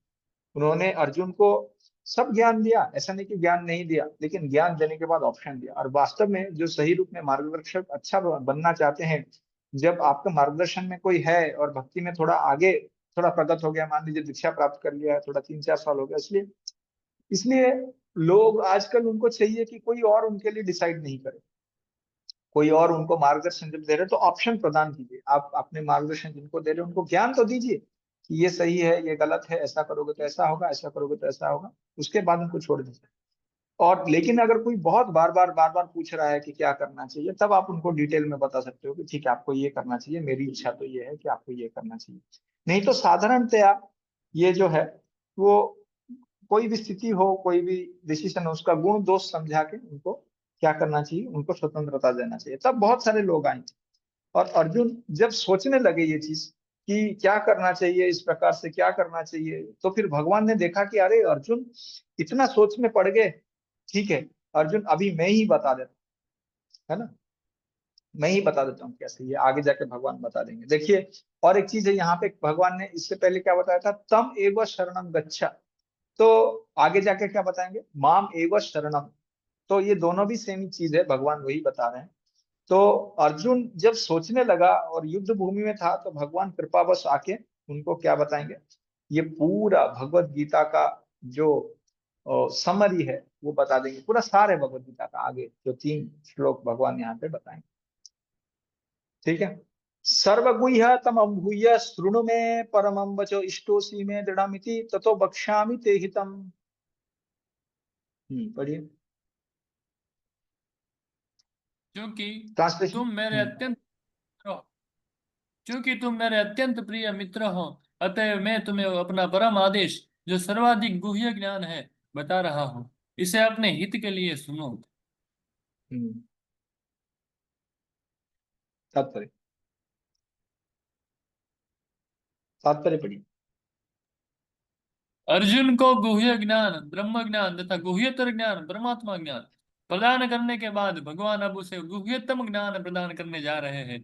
उन्होंने अर्जुन को सब ज्ञान दिया, ऐसा नहीं कि ज्ञान नहीं दिया, लेकिन ज्ञान देने के बाद ऑप्शन दिया। और वास्तव में जो सही रूप में मार्गदर्शक अच्छा बनना चाहते हैं, जब आपका मार्गदर्शन में कोई है और भक्ति में थोड़ा आगे, थोड़ा प्रगत हो गया, मान लीजिए दीक्षा प्राप्त कर लिया है, थोड़ा 3-4 साल हो गया, इसलिए इसलिए लोग आजकल उनको चाहिए कि कोई और उनके लिए डिसाइड नहीं करे, कोई और उनको मार्गदर्शन जब दे रहे तो ऑप्शन प्रदान कीजिए। आप अपने मार्गदर्शन जिनको दे रहे हैं उनको ज्ञान तो दीजिए कि ये सही है, ये गलत है, ऐसा करोगे तो ऐसा होगा, ऐसा करोगे तो ऐसा होगा, उसके बाद उनको छोड़ दीजिए। और लेकिन अगर कोई बहुत बार बार पूछ रहा है कि क्या करना चाहिए, तब आप उनको डिटेल में बता सकते हो कि ठीक है आपको ये करना चाहिए, मेरी इच्छा तो ये है कि आपको ये करना चाहिए। नहीं तो साधारणतया ये जो है वो, कोई भी स्थिति हो, कोई भी डिसीजन हो, उसका गुण दोष समझा के उनको क्या करना चाहिए, उनको स्वतंत्रता देना चाहिए। तब बहुत सारे लोग आएंगे। और अर्जुन जब सोचने लगे ये चीज कि क्या करना चाहिए, इस प्रकार से क्या करना चाहिए, तो फिर भगवान ने देखा कि अरे अर्जुन इतना सोच में पड़ गए, ठीक है अर्जुन अभी मैं ही बता देता, है ना, मैं ही बता देता हूँ कैसे, ये आगे जाके भगवान बता देंगे। देखिए और एक चीज है यहाँ पे, भगवान ने इससे पहले क्या बताया था? तम एव शरणम गच्छा। तो आगे जाके क्या बताएंगे? माम एव शरणम। तो ये दोनों भी सेम ही चीज है, भगवान वही बता रहे हैं। तो अर्जुन जब सोचने लगा और युद्ध भूमि में था, तो भगवान कृपावश आके उनको क्या बताएंगे? ये पूरा भगवत गीता का जो समरी है वो बता देंगे, पूरा सार है भगवत गीता का, आगे जो 3 श्लोक भगवान यहाँ पे बताएंगे। ठीक है। सर्वगुह्य तमं भूय शृणु मे परमं वचो इष्टोसी मे दृढ़मिति ततो वक्ष्यामि ते हितम्। पढ़िए क्योंकि ट्रांसलेशन। तुम मेरे अत्यंत मित्र हो, क्योंकि तुम मेरे अत्यंत प्रिय मित्र हो, अतएव मैं तुम्हें अपना परम आदेश, जो सर्वाधिक गुह्य ज्ञान है, बता रहा हूँ। इसे अपने हित के लिए सुनो। तात्पर्य, तात्पर्य पढ़िए। अर्जुन को गुह्य ज्ञान, ब्रह्म ज्ञान तथा गुह्यतर ज्ञान, परमात्मा ज्ञान प्रदान करने के बाद भगवान अब उसे गुह्यतम ज्ञान प्रदान करने जा रहे हैं।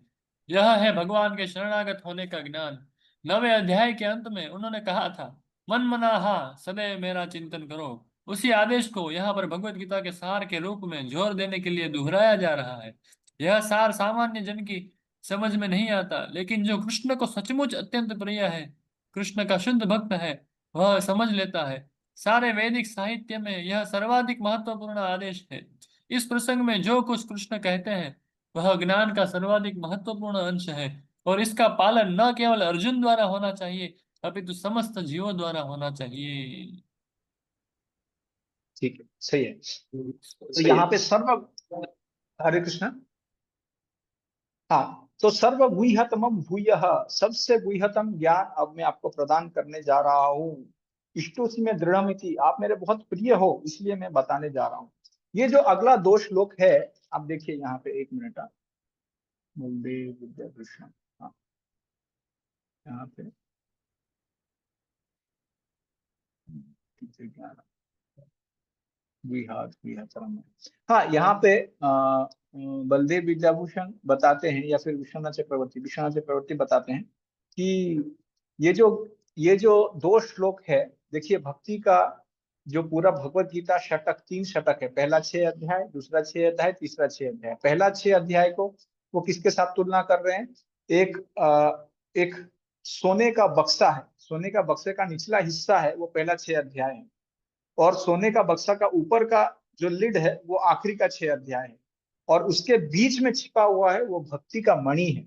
यह है भगवान के शरणागत होने का ज्ञान। 9वें अध्याय के अंत में उन्होंने कहा था, मन मनाहा सदैव मेरा चिंतन करो। उसी आदेश को यहाँ पर भगवत गीता के सार के रूप में जोर देने के लिए दोहराया जा रहा है। यह सार सामान्य जन की समझ में नहीं आता, लेकिन जो कृष्ण को सचमुच अत्यंत प्रिय है, कृष्ण का शुद्ध भक्त है, वह समझ लेता है। सारे वैदिक साहित्य में यह सर्वाधिक महत्वपूर्ण आदेश है। इस प्रसंग में जो कुछ कृष्ण कहते हैं वह ज्ञान का सर्वाधिक महत्वपूर्ण अंश है, और इसका पालन न केवल अर्जुन द्वारा होना चाहिए, अपितु समस्त जीवों द्वारा होना चाहिए। ठीक है, सही है। तो यहाँ पे सर्व, हरे कृष्ण, हाँ, तो सर्व गुह्यतम भूय, सबसे गुह्यतम ज्ञान अब मैं आपको प्रदान करने जा रहा हूँ। इष्टोसी में दृढ़मिति, आप मेरे बहुत प्रिय हो इसलिए मैं बताने जा रहा हूँ। ये जो अगला 2 श्लोक है, आप देखिए यहाँ पे, 1 मिनट, मुंबई विद्याभूषण, हाँ यहाँ पे चरण। हाँ, यहाँ पे बलदेव विद्याभूषण बताते हैं या फिर विश्वनाथ चक्रवर्ती बताते हैं कि ये जो दो श्लोक है, देखिए भक्ति का जो पूरा भगवत गीता शतक 3 शतक है, पहला 6 अध्याय, दूसरा 6 अध्याय, तीसरा 6 अध्याय। पहला 6 अध्याय को वो किसके साथ तुलना कर रहे हैं? एक सोने का बक्सा है, सोने का बक्से का निचला हिस्सा है वो पहला 6 अध्याय है, और सोने का बक्सा का ऊपर का जो लिड है वो आखिरी का 6 अध्याय है, और उसके बीच में छिपा हुआ है वो भक्ति का मणि है।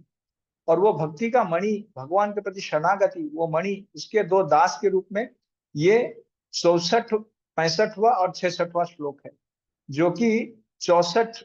और वो भक्ति का मणि, भगवान के प्रति शरणागति, वो मणि उसके दो दास के रूप में ये 64, 65वां और 66वां श्लोक है, जो कि 64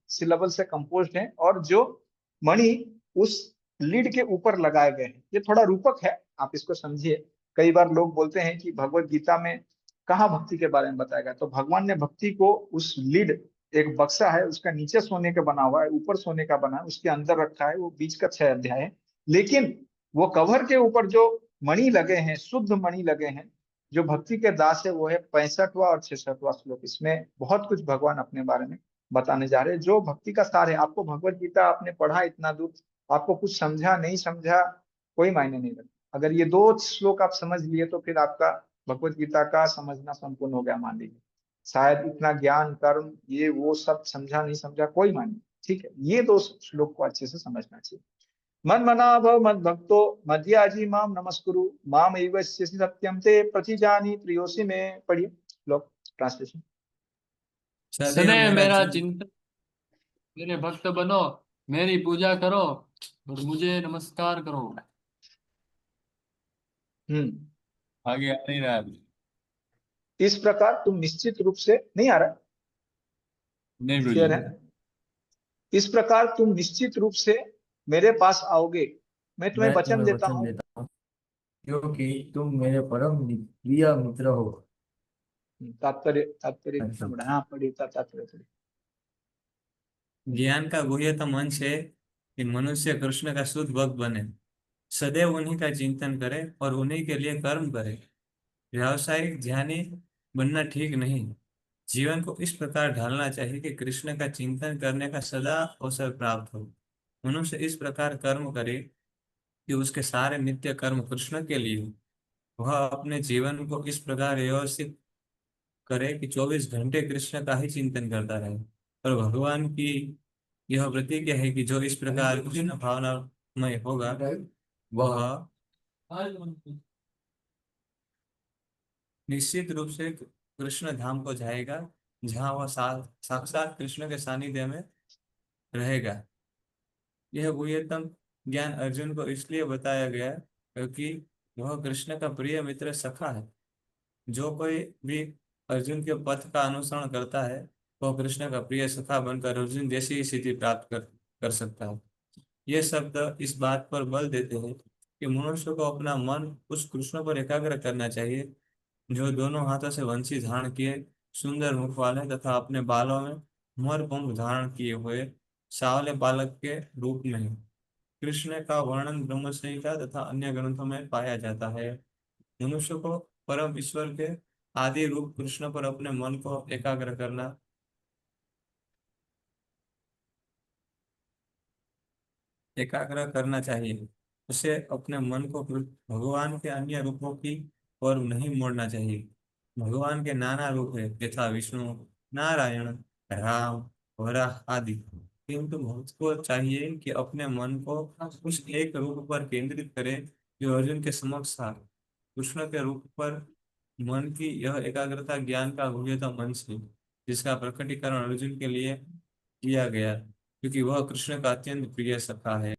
सिलेबल से कंपोज्ड है, और जो मणि उस लीड के ऊपर लगाए गए हैं। ये थोड़ा रूपक है, आप इसको समझिए। कई बार लोग बोलते हैं कि भगवत गीता में कहाँ भक्ति के बारे में बताया गया, तो भगवान ने भक्ति को उस लीड, एक बक्सा है उसका नीचे सोने का बना हुआ है, ऊपर सोने का बना है, उसके अंदर रखा है, वो बीच का 6 अध्याय है। लेकिन वो कवर के ऊपर जो मणि लगे हैं, शुद्ध मणि लगे हैं, जो भक्ति के दास है, वो है 65वां और 66वां श्लोक। इसमें बहुत कुछ भगवान अपने बारे में बताने जा रहे हैं, जो भक्ति का सार है। आपको भगवत गीता आपने पढ़ा इतना दूर, आपको कुछ समझा नहीं समझा कोई मायने नहीं रखता। अगर ये 2 श्लोक आप समझ लिए तो फिर आपका भगवत गीता का समझना संपूर्ण हो गया, मान लीजिए। शायद इतना ज्ञान, कर्म, ये वो सब समझा नहीं समझा कोई मायने नहीं, ठीक है। ये 2 श्लोक को अच्छे से समझना चाहिए। मन मना भव मद भक्तो मध्याजी माम नमस्कुरु माम एवस्यसि सत्यम ते प्रतिजानी प्रियोसि में। पढ़िए श्लोक ट्रांसलेशन। सदैव मेरा चिंतन, मेरे भक्त बनो, मेरी पूजा करो और मुझे नमस्कार करो। आगे आ नहीं रहा है। इस प्रकार तुम निश्चित रूप से, नहीं आ रहा, नहीं क्लियर है? इस प्रकार तुम निश्चित रूप से मेरे पास आओगे, मैं तुम्हें वचन देता हूँ, क्योंकि तुम मेरे परम प्रिय मित्र हो। तात्पर्य कितना बड़ा। हाँ, पढ़िए तात्पर्य पढ़िए। ज्ञान का गुह्यतम अंश है कि मनुष्य कृष्ण का शुद्ध भक्त बने, सदैव उन्हीं का चिंतन करे और उन्हीं के लिए कर्म करे। व्यावसायिक ध्यानी बनना ठीक नहीं। जीवन को इस प्रकार ढालना चाहिए कि कृष्ण का चिंतन करने का सदा अवसर प्राप्त हो। मनुष्य इस प्रकार कर्म करे कि उसके सारे नित्य कर्म कृष्ण के लिए हो। वह अपने जीवन को इस प्रकार व्यवस्थित करे कि 24 घंटे कृष्ण का ही चिंतन करता रहे। और भगवान की यह प्रतिज्ञा है कि जो इस प्रकार कृष्ण भावनामय होगा वह निश्चित रूप से कृष्ण धाम को जाएगा, जहाँ वह साक्षात कृष्ण के सानिध्य में रहेगा। यह गुह्यतम ज्ञान अर्जुन को इसलिए बताया गया क्योंकि वह कृष्ण का प्रिय मित्र सखा है। जो कोई भी अर्जुन के पथ का अनुसरण करता है वह कृष्ण का प्रिय सखा बनकर अर्जुन जैसी ही स्थिति प्राप्त कर सकता है। ये शब्द इस बात पर बल देते हैं कि मनुष्य को अपना मन उस कृष्ण पर एकाग्र करना चाहिए जो दोनों हाथों से वंशी धारण किए, सुंदर मुख वाले तथा अपने बालों में मोर पंख धारण किए हुए सांवले बालक के रूप में है। कृष्ण का वर्णन ब्रह्म संहिता तथा अन्य ग्रंथों में पाया जाता है। मनुष्य को परम ईश्वर के आदि रूप कृष्ण पर अपने मन को एकाग्र करना चाहिए। उसे अपने मन को भगवान के अन्य रूपों की ओर नहीं मोड़ना चाहिए। भगवान के नाना रूप है, यथा विष्णु, नारायण, राम, वराह आदि। किंतु भक्त को चाहिए कि अपने मन को उस एक रूप पर केंद्रित करे जो अर्जुन के समक्ष था। कृष्ण के रूप पर मन की यह एकाग्रता ज्ञान का गुह्यतम अंश है, जिसका प्रकटीकरण अर्जुन के लिए किया गया क्योंकि वह कृष्ण का अत्यंत प्रिय सखा है।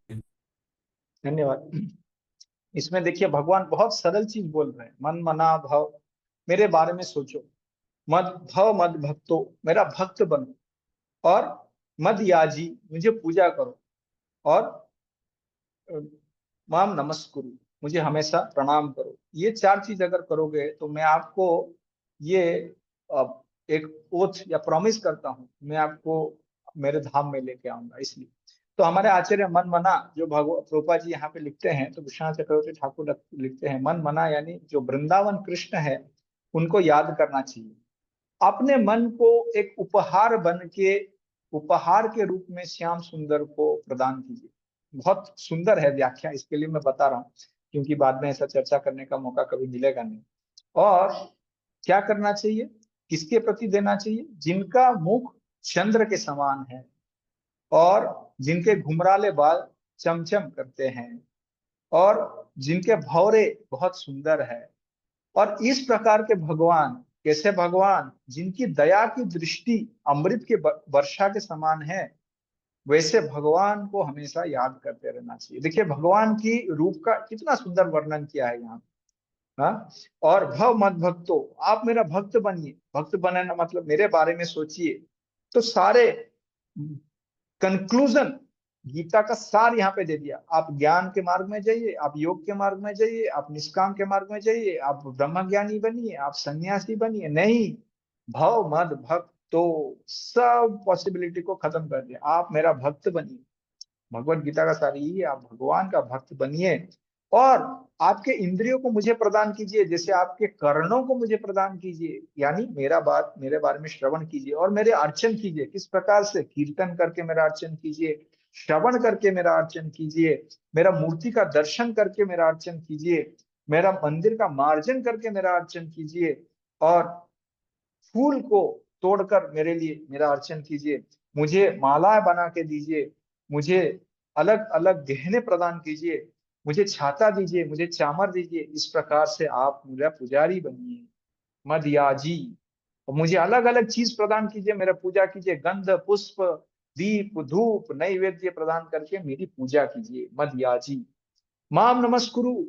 धन्यवाद। इसमें देखिए भगवान बहुत सरल चीज बोल रहे हैं। मन मना भव, मेरे बारे में सोचो। मद भव मद भक्तो, मेरा भक्त बनो। और मद याजी, मुझे पूजा करो। और माम नमस्कुरु, मुझे हमेशा प्रणाम करो। ये 4 चीज अगर करोगे तो मैं आपको ये एक ओथ या प्रॉमिस करता हूँ, मैं आपको मेरे धाम में लेके आऊंगा। इसलिए तो हमारे आचार्य मन मना जो प्रोपा जी यहाँ पे लिखते हैं, तो विश्वनाथ चक्रवर्ती ठाकुर लिखते हैं मन मना यानी जो वृंदावन कृष्ण है उनको याद करना चाहिए। अपने मन को एक उपहार के रूप में श्याम सुंदर को प्रदान कीजिए। बहुत सुंदर है व्याख्या, इसके लिए मैं बता रहा हूँ, क्योंकि बाद में ऐसा चर्चा करने का मौका कभी मिलेगा नहीं। और क्या करना चाहिए, किसके प्रति देना चाहिए? जिनका मुख चंद्र के समान है और जिनके घुमराले बाल चमचम करते हैं और जिनके भौरे बहुत सुंदर है। और इस प्रकार के भगवान, कैसे भगवान? जिनकी दया की दृष्टि अमृत के वर्षा के समान है, वैसे भगवान को हमेशा याद करते रहना चाहिए। देखिए भगवान की रूप का कितना सुंदर वर्णन किया है यहाँ। हाँ, और भव मत भक्तो, आप मेरा भक्त बनिए। भक्त बनना मतलब मेरे बारे में सोचिए। तो सारे कंक्लूजन, गीता का सार यहाँ पे दे दिया। आप ज्ञान के मार्ग में जाइए, आप योग के मार्ग में जाइए, आप निष्काम के मार्ग में जाइए, आप ब्रह्म ज्ञानी बनिए, आप सन्यासी बनिए। नहीं, भव मद भक्त, तो सब पॉसिबिलिटी को खत्म कर दिया। आप मेरा भक्त बनिए। भगवत गीता का सार यही है, आप भगवान का भक्त बनिए और आपके इंद्रियों को मुझे प्रदान कीजिए, जैसे आपके कर्णों को मुझे प्रदान कीजिए। यानी मेरे बारे में श्रवण कीजिए और मेरे अर्चन कीजिए। किस प्रकार से? कीर्तन करके मेरा अर्चन कीजिए, श्रवण करके मेरा अर्चन कीजिए, मेरा मूर्ति का दर्शन करके मेरा अर्चन कीजिए, मेरा मंदिर का मार्जन करके मेरा अर्चन कीजिए और फूल को तोड़कर मेरे लिए मेरा अर्चन कीजिए। मुझे मालाएं बना के दीजिए, मुझे अलग अलग गहने प्रदान कीजिए, मुझे छाता दीजिए, मुझे चामर दीजिए। इस प्रकार से आप मेरा पुजारी बनिए, मदयाजी। और मुझे अलग अलग चीज प्रदान कीजिए, मेरा पूजा कीजिए। गंध पुष्प दीप धूप नैवेद्य प्रदान करके मेरी पूजा कीजिए, मदयाजी। माम नमस्कुरु,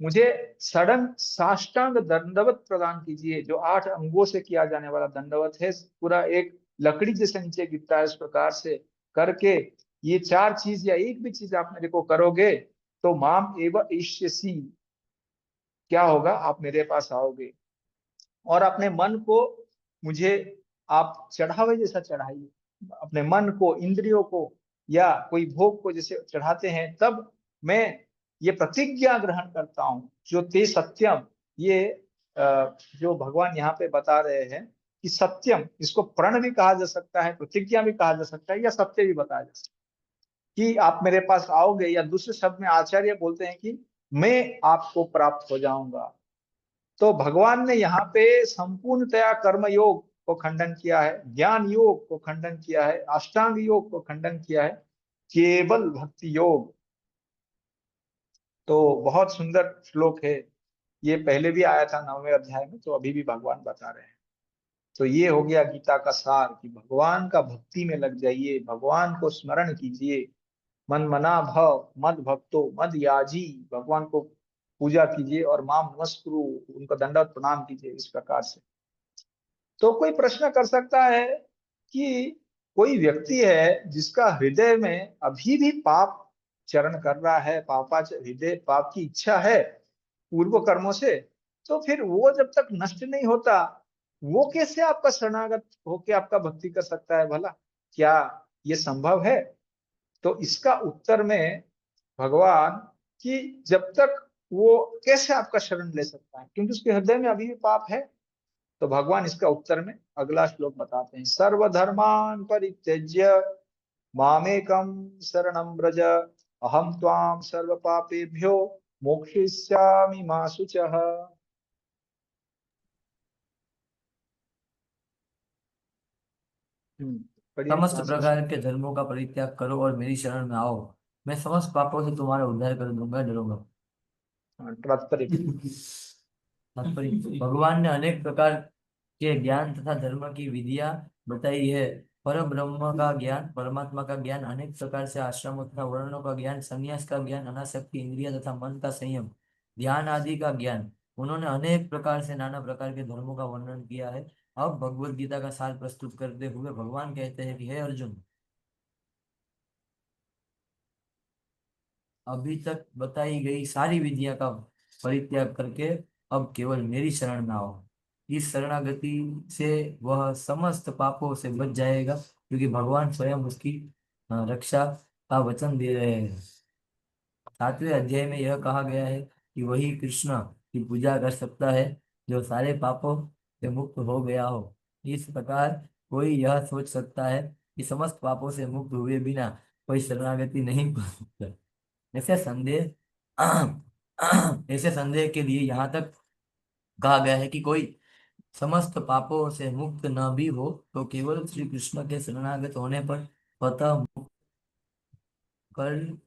मुझे सडन साष्टांग दंडवत प्रदान कीजिए, जो 8 अंगों से किया जाने वाला दंडवत है, पूरा एक लकड़ी जैसे नीचे गिरता है, इस प्रकार से करके ये 4 चीज या एक भी चीज आप मेरे को करोगे तो माम एव ईष्यसि, क्या होगा? आप मेरे पास आओगे। और अपने मन को मुझे आप चढ़ावे जैसा चढ़ाइए। अपने मन को, इंद्रियों को या कोई भोग को जैसे चढ़ाते हैं, तब मैं ये प्रतिज्ञा ग्रहण करता हूँ, जो ते सत्यम। ये जो भगवान यहाँ पे बता रहे हैं कि सत्यम, इसको प्रण भी कहा जा सकता है, प्रतिज्ञा भी कहा जा सकता है, या सत्य भी बताया जा सकता है कि आप मेरे पास आओगे। या दूसरे शब्द में आचार्य बोलते हैं कि मैं आपको प्राप्त हो जाऊंगा। तो भगवान ने यहाँ पे संपूर्णतया कर्म योग को खंडन किया है, ज्ञान योग को खंडन किया है, अष्टांग योग को खंडन किया है, केवल भक्ति योग। तो बहुत सुंदर श्लोक है ये, पहले भी आया था 9वें अध्याय में, तो अभी भी भगवान बता रहे हैं। तो ये हो गया गीता का सार कि भगवान का भक्ति में लग जाइए, भगवान को स्मरण कीजिए। मन मना भव मद भक्तो मद याजी, भगवान को पूजा कीजिए और माम नमस्कुरु, उनका दंडवत प्रणाम कीजिए, इस प्रकार से। तो कोई प्रश्न कर सकता है कि कोई व्यक्ति है जिसका हृदय में अभी भी पाप चरण कर रहा है, हृदय पाप की इच्छा है पूर्व कर्मों से, तो फिर वो जब तक नष्ट नहीं होता, वो कैसे आपका शरणागत होके आपका भक्ति कर सकता है भला? क्या ये संभव है? तो इसका उत्तर में भगवान कि जब तक वो कैसे आपका शरण ले सकता है, क्योंकि उसके हृदय में अभी भी पाप है। तो भगवान इसका उत्तर में अगला श्लोक बताते हैं, सर्वधर्मान परित्यज्य मामेकम शरणं व्रज, अहम त्वाम सर्व पापेभ्यो मोक्षयिष्यामि मा शुचः। पढ़िए समस्त माँ प्रकार के धर्मों का परित्याग करो और मेरी शरण में आओ, मैं समस्त पापों से तुम्हारा उद्धार कर दूंगा, डरूंगा। तात्पर्य। तात्पर्य, भगवान ने अनेक प्रकार के ज्ञान तथा धर्म की विधियां बताई है। पर ब्रह्म का ज्ञान, परमात्मा का ज्ञान, अनेक प्रकार से आश्रमों तथा वर्णों का ज्ञान, संन्यास का ज्ञान, अनासक्ति, इंद्रिय तथा मन का संयम, ध्यान आदि का ज्ञान, उन्होंने अनेक प्रकार से नाना प्रकार के धर्मों का वर्णन किया है। अब भगवत गीता का सार प्रस्तुत करते हुए भगवान कहते हैं कि हे अर्जुन, अभी तक बताई गई सारी विधियां का परित्याग करके अब केवल मेरी शरण में आओ। इस शरणागति से वह समस्त पापों से बच जाएगा, क्योंकि भगवान स्वयं उसकी रक्षा का वचन दे रहे हैं। 7वें अध्याय में यह कहा गया है कि वही कृष्ण की पूजा कर सकता है जो सारे पापों से मुक्त हो गया हो। इस प्रकार कोई यह सोच सकता है कि समस्त पापों से मुक्त हुए बिना कोई शरणागति नहीं कर सकता। ऐसे संदेह ऐसे संदेह के लिए यहाँ तक कहा गया है कि कोई समस्त पापों से मुक्त न भी हो तो केवल श्री कृष्ण के शरणागत होने पर स्वतः मुक्त कर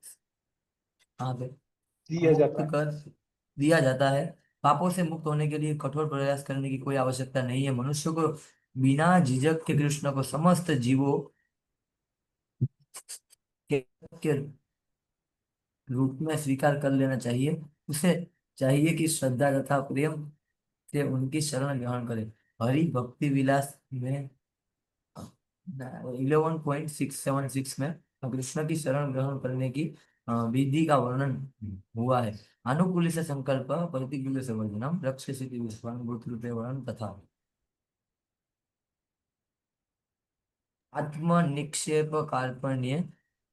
आगे दिया मुक्त जाता है। कर दिया जाता है। पापों से मुक्त होने के लिए कठोर प्रयास करने की कोई आवश्यकता नहीं है। मनुष्य को बिना झिझक के कृष्ण को समस्त जीवों के, के रूप में स्वीकार कर लेना चाहिए। उसे चाहिए कि श्रद्धा तथा प्रेम से उनकी शरण ग्रहण करे। हरि भक्ति विलास में 11.676 में कृष्ण की शरण ग्रहण करने की विधि का वर्णन हुआ है। अनुकूल से संकल्प, प्रतिकूल से वर्जनम, रक्षसिति विश्वान, भूतरूपे वर्णन तथा आत्म निक्षेप कार्पण्य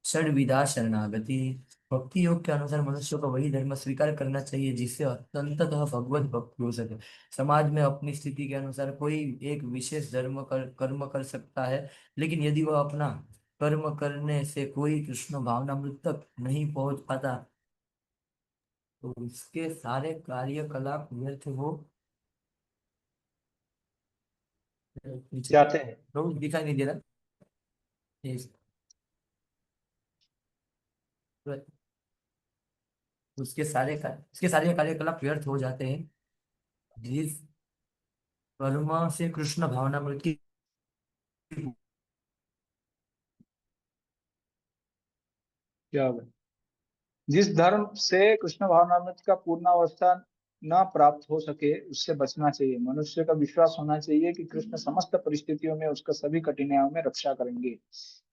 षड्विधा शरणागति। भक्ति योग के अनुसार मनुष्य को वही धर्म स्वीकार करना चाहिए जिससे अंततः भगवत भक्ति हो सके। समाज में अपनी स्थिति के अनुसार कोई एक विशेष कर्म कर सकता है, लेकिन यदि वह अपना कर्म करने से कोई कृष्ण भावनामृत तक नहीं पहुंच पाता तो उसके सारे कार्यकलाप व्यर्थ हो जाते हैं। प्रभु दिखाई नहीं दे रहा। Yes. उसके सारे कार्यकलाप व्यर्थ हो जाते हैं जिस कर्म से कृष्ण भावनामृत की क्या होगा? जिस धर्म से कृष्ण भावनामृत का पूर्णावस्था न प्राप्त हो सके उससे बचना चाहिए। मनुष्य का विश्वास होना चाहिए कि कृष्ण समस्त परिस्थितियों में उसका सभी कठिनाइयों में रक्षा करेंगे।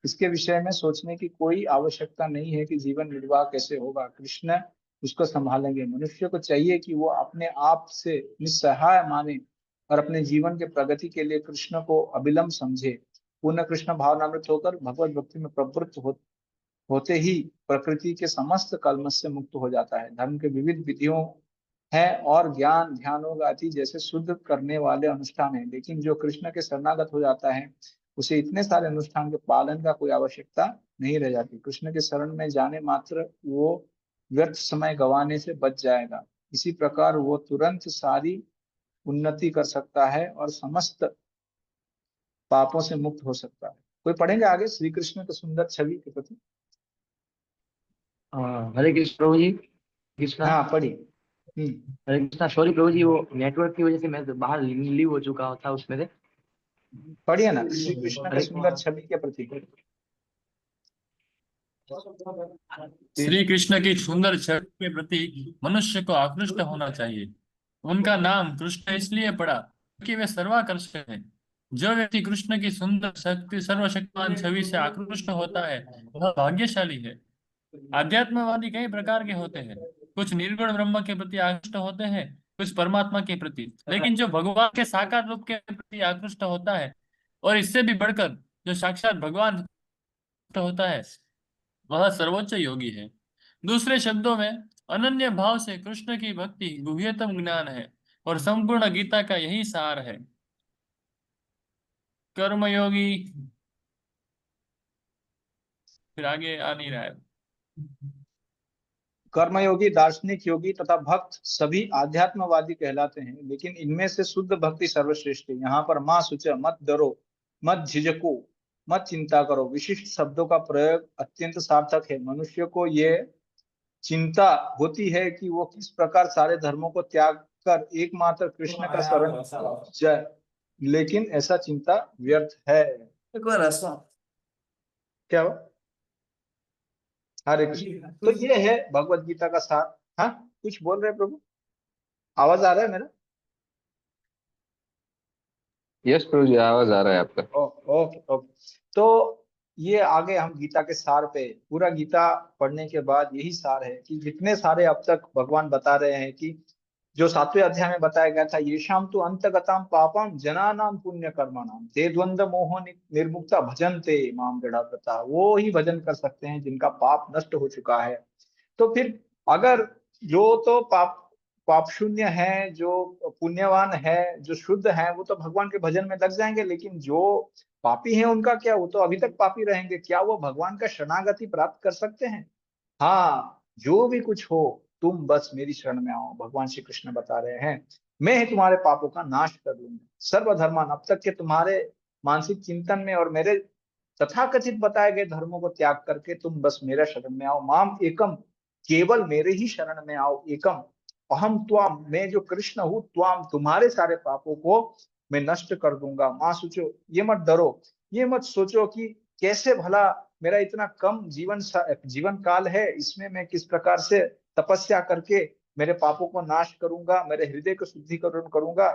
इसके विषय में सोचने की कोई आवश्यकता नहीं है कि जीवन निर्वाह कैसे होगा, कृष्ण उसको संभालेंगे। मनुष्य को चाहिए कि वो अपने आप से निस्सहाय माने और अपने जीवन के प्रगति के लिए कृष्ण को अविलंब समझे। पूर्ण कृष्ण भावनामृत होकर भगवत भक्ति में प्रवृत्त होते ही प्रकृति के समस्त कल्मश से मुक्त हो जाता है। धर्म के विविध विधियों हैं और ज्ञान, ध्यान और आदि जैसे शुद्ध करने वाले अनुष्ठान हैं, लेकिन जो कृष्ण के शरणागत हो जाता है उसे इतने सारे अनुष्ठान के पालन का कोई आवश्यकता नहीं रह जाती। कृष्ण के शरण में जाने मात्र वो व्यर्थ समय गंवाने से बच जाएगा। इसी प्रकार वो तुरंत सारी उन्नति कर सकता है और समस्त पापों से मुक्त हो सकता है। कोई पढ़ेंगे आगे श्री कृष्ण के सुंदर छवि के प्रति? हरे कृष्ण प्रभु जी। कृष्णा हाँ पढ़िए। हरे कृष्णा, सॉरी प्रभु जी, वो नेटवर्क की वजह से मैं बाहर लीव हो चुका था उसमें से। पढ़िए ना श्री कृष्ण के हरे सुंदर छवि के प्रति। श्री कृष्ण की सुंदर छवि के प्रति मनुष्य को आकृष्ट होना चाहिए। उनका नाम कृष्ण इसलिए पड़ा क्योंकि वे सर्वाकर्षक हैं। जो व्यक्ति कृष्ण की सुंदर शक्ति सर्वशक्तिमान छवि से आकृष्ट होता है वह भाग्यशाली है। आध्यात्मवादी कई प्रकार के होते हैं। कुछ निर्गुण ब्रह्म के प्रति आकृष्ट होते हैं, कुछ परमात्मा के प्रति, लेकिन जो भगवान के साकार रूप के प्रति आकृष्ट होता है और इससे भी बढ़कर जो साक्षात भगवान होता है वह सर्वोच्च योगी है। दूसरे शब्दों में अनन्य भाव से कृष्ण की भक्ति गुह्यतम ज्ञान है और संपूर्ण गीता का यही सार है। कर्मयोगी फिर आगे आ नहीं रहा है। कर्मयोगी, दार्शनिक योगी तथा भक्त सभी आध्यात्मवादी कहलाते हैं, लेकिन इनमें से शुद्ध भक्ति सर्वश्रेष्ठ है। यहाँ पर माँ सुच, मत डरो, मत झिझको, मत चिंता करो विशिष्ट शब्दों का प्रयोग अत्यंत सार्थक है। मनुष्य को ये चिंता होती है कि वो किस प्रकार सारे धर्मों को त्याग कर एकमात्र कृष्ण का शरण जाए, लेकिन ऐसा चिंता व्यर्थ है। क्या हुआ? हरे कृष्ण। तो ये है भगवत गीता का सार। हाँ कुछ बोल रहे प्रभु? आवाज आ रहा है मेरा? यस प्रभु जी, आवाज आ रहा है आपका। Okay okay. तो ये आगे हम गीता के सार पे, पूरा गीता पढ़ने के बाद यही सार है कि जितने सारे अब तक भगवान बता रहे हैं कि जो 7वें अध्याय में बताया गया था, ये शाम तो अंतगताम पापम जनानाम पुण्य कर्मणाम ते द्वंद्व मोह निर्मुक्ता भजन्ते माम दृढ़व्रता, वो ही भजन कर सकते हैं जिनका पाप नष्ट हो चुका है। तो फिर अगर जो तो पाप पाप शून्य है, जो पुण्यवान है, जो शुद्ध है, वो तो भगवान के भजन में लग जाएंगे, लेकिन जो पापी हैं उनका क्या, वो तो अभी तक पापी रहेंगे। क्या वो भगवान का शरणागति प्राप्त कर सकते हैं? हाँ, जो भी कुछ हो तुम बस मेरी शरण में आओ। भगवान श्री कृष्ण बता रहे हैं, मैं ही तुम्हारे पापों का नाश कर लूंगा। सर्वधर्मान, अब तक के तुम्हारे मानसिक चिंतन में और मेरे तथाकथित बताए गए धर्मों को त्याग करके तुम बस मेरा शरण में आओ। माम एकम, केवल मेरे ही शरण में आओ। एकम अहम त्वाम, मैं जो कृष्ण हूँ, त्वाम तुम्हारे सारे पापों को मैं नष्ट कर दूंगा। माँ सोचो, ये मत डरो, ये मत सोचो कि कैसे भला मेरा इतना कम जीवन काल है, इसमें मैं किस प्रकार से तपस्या करके मेरे पापों को नाश करूंगा, मेरे हृदय को शुद्धिकरण करूंगा।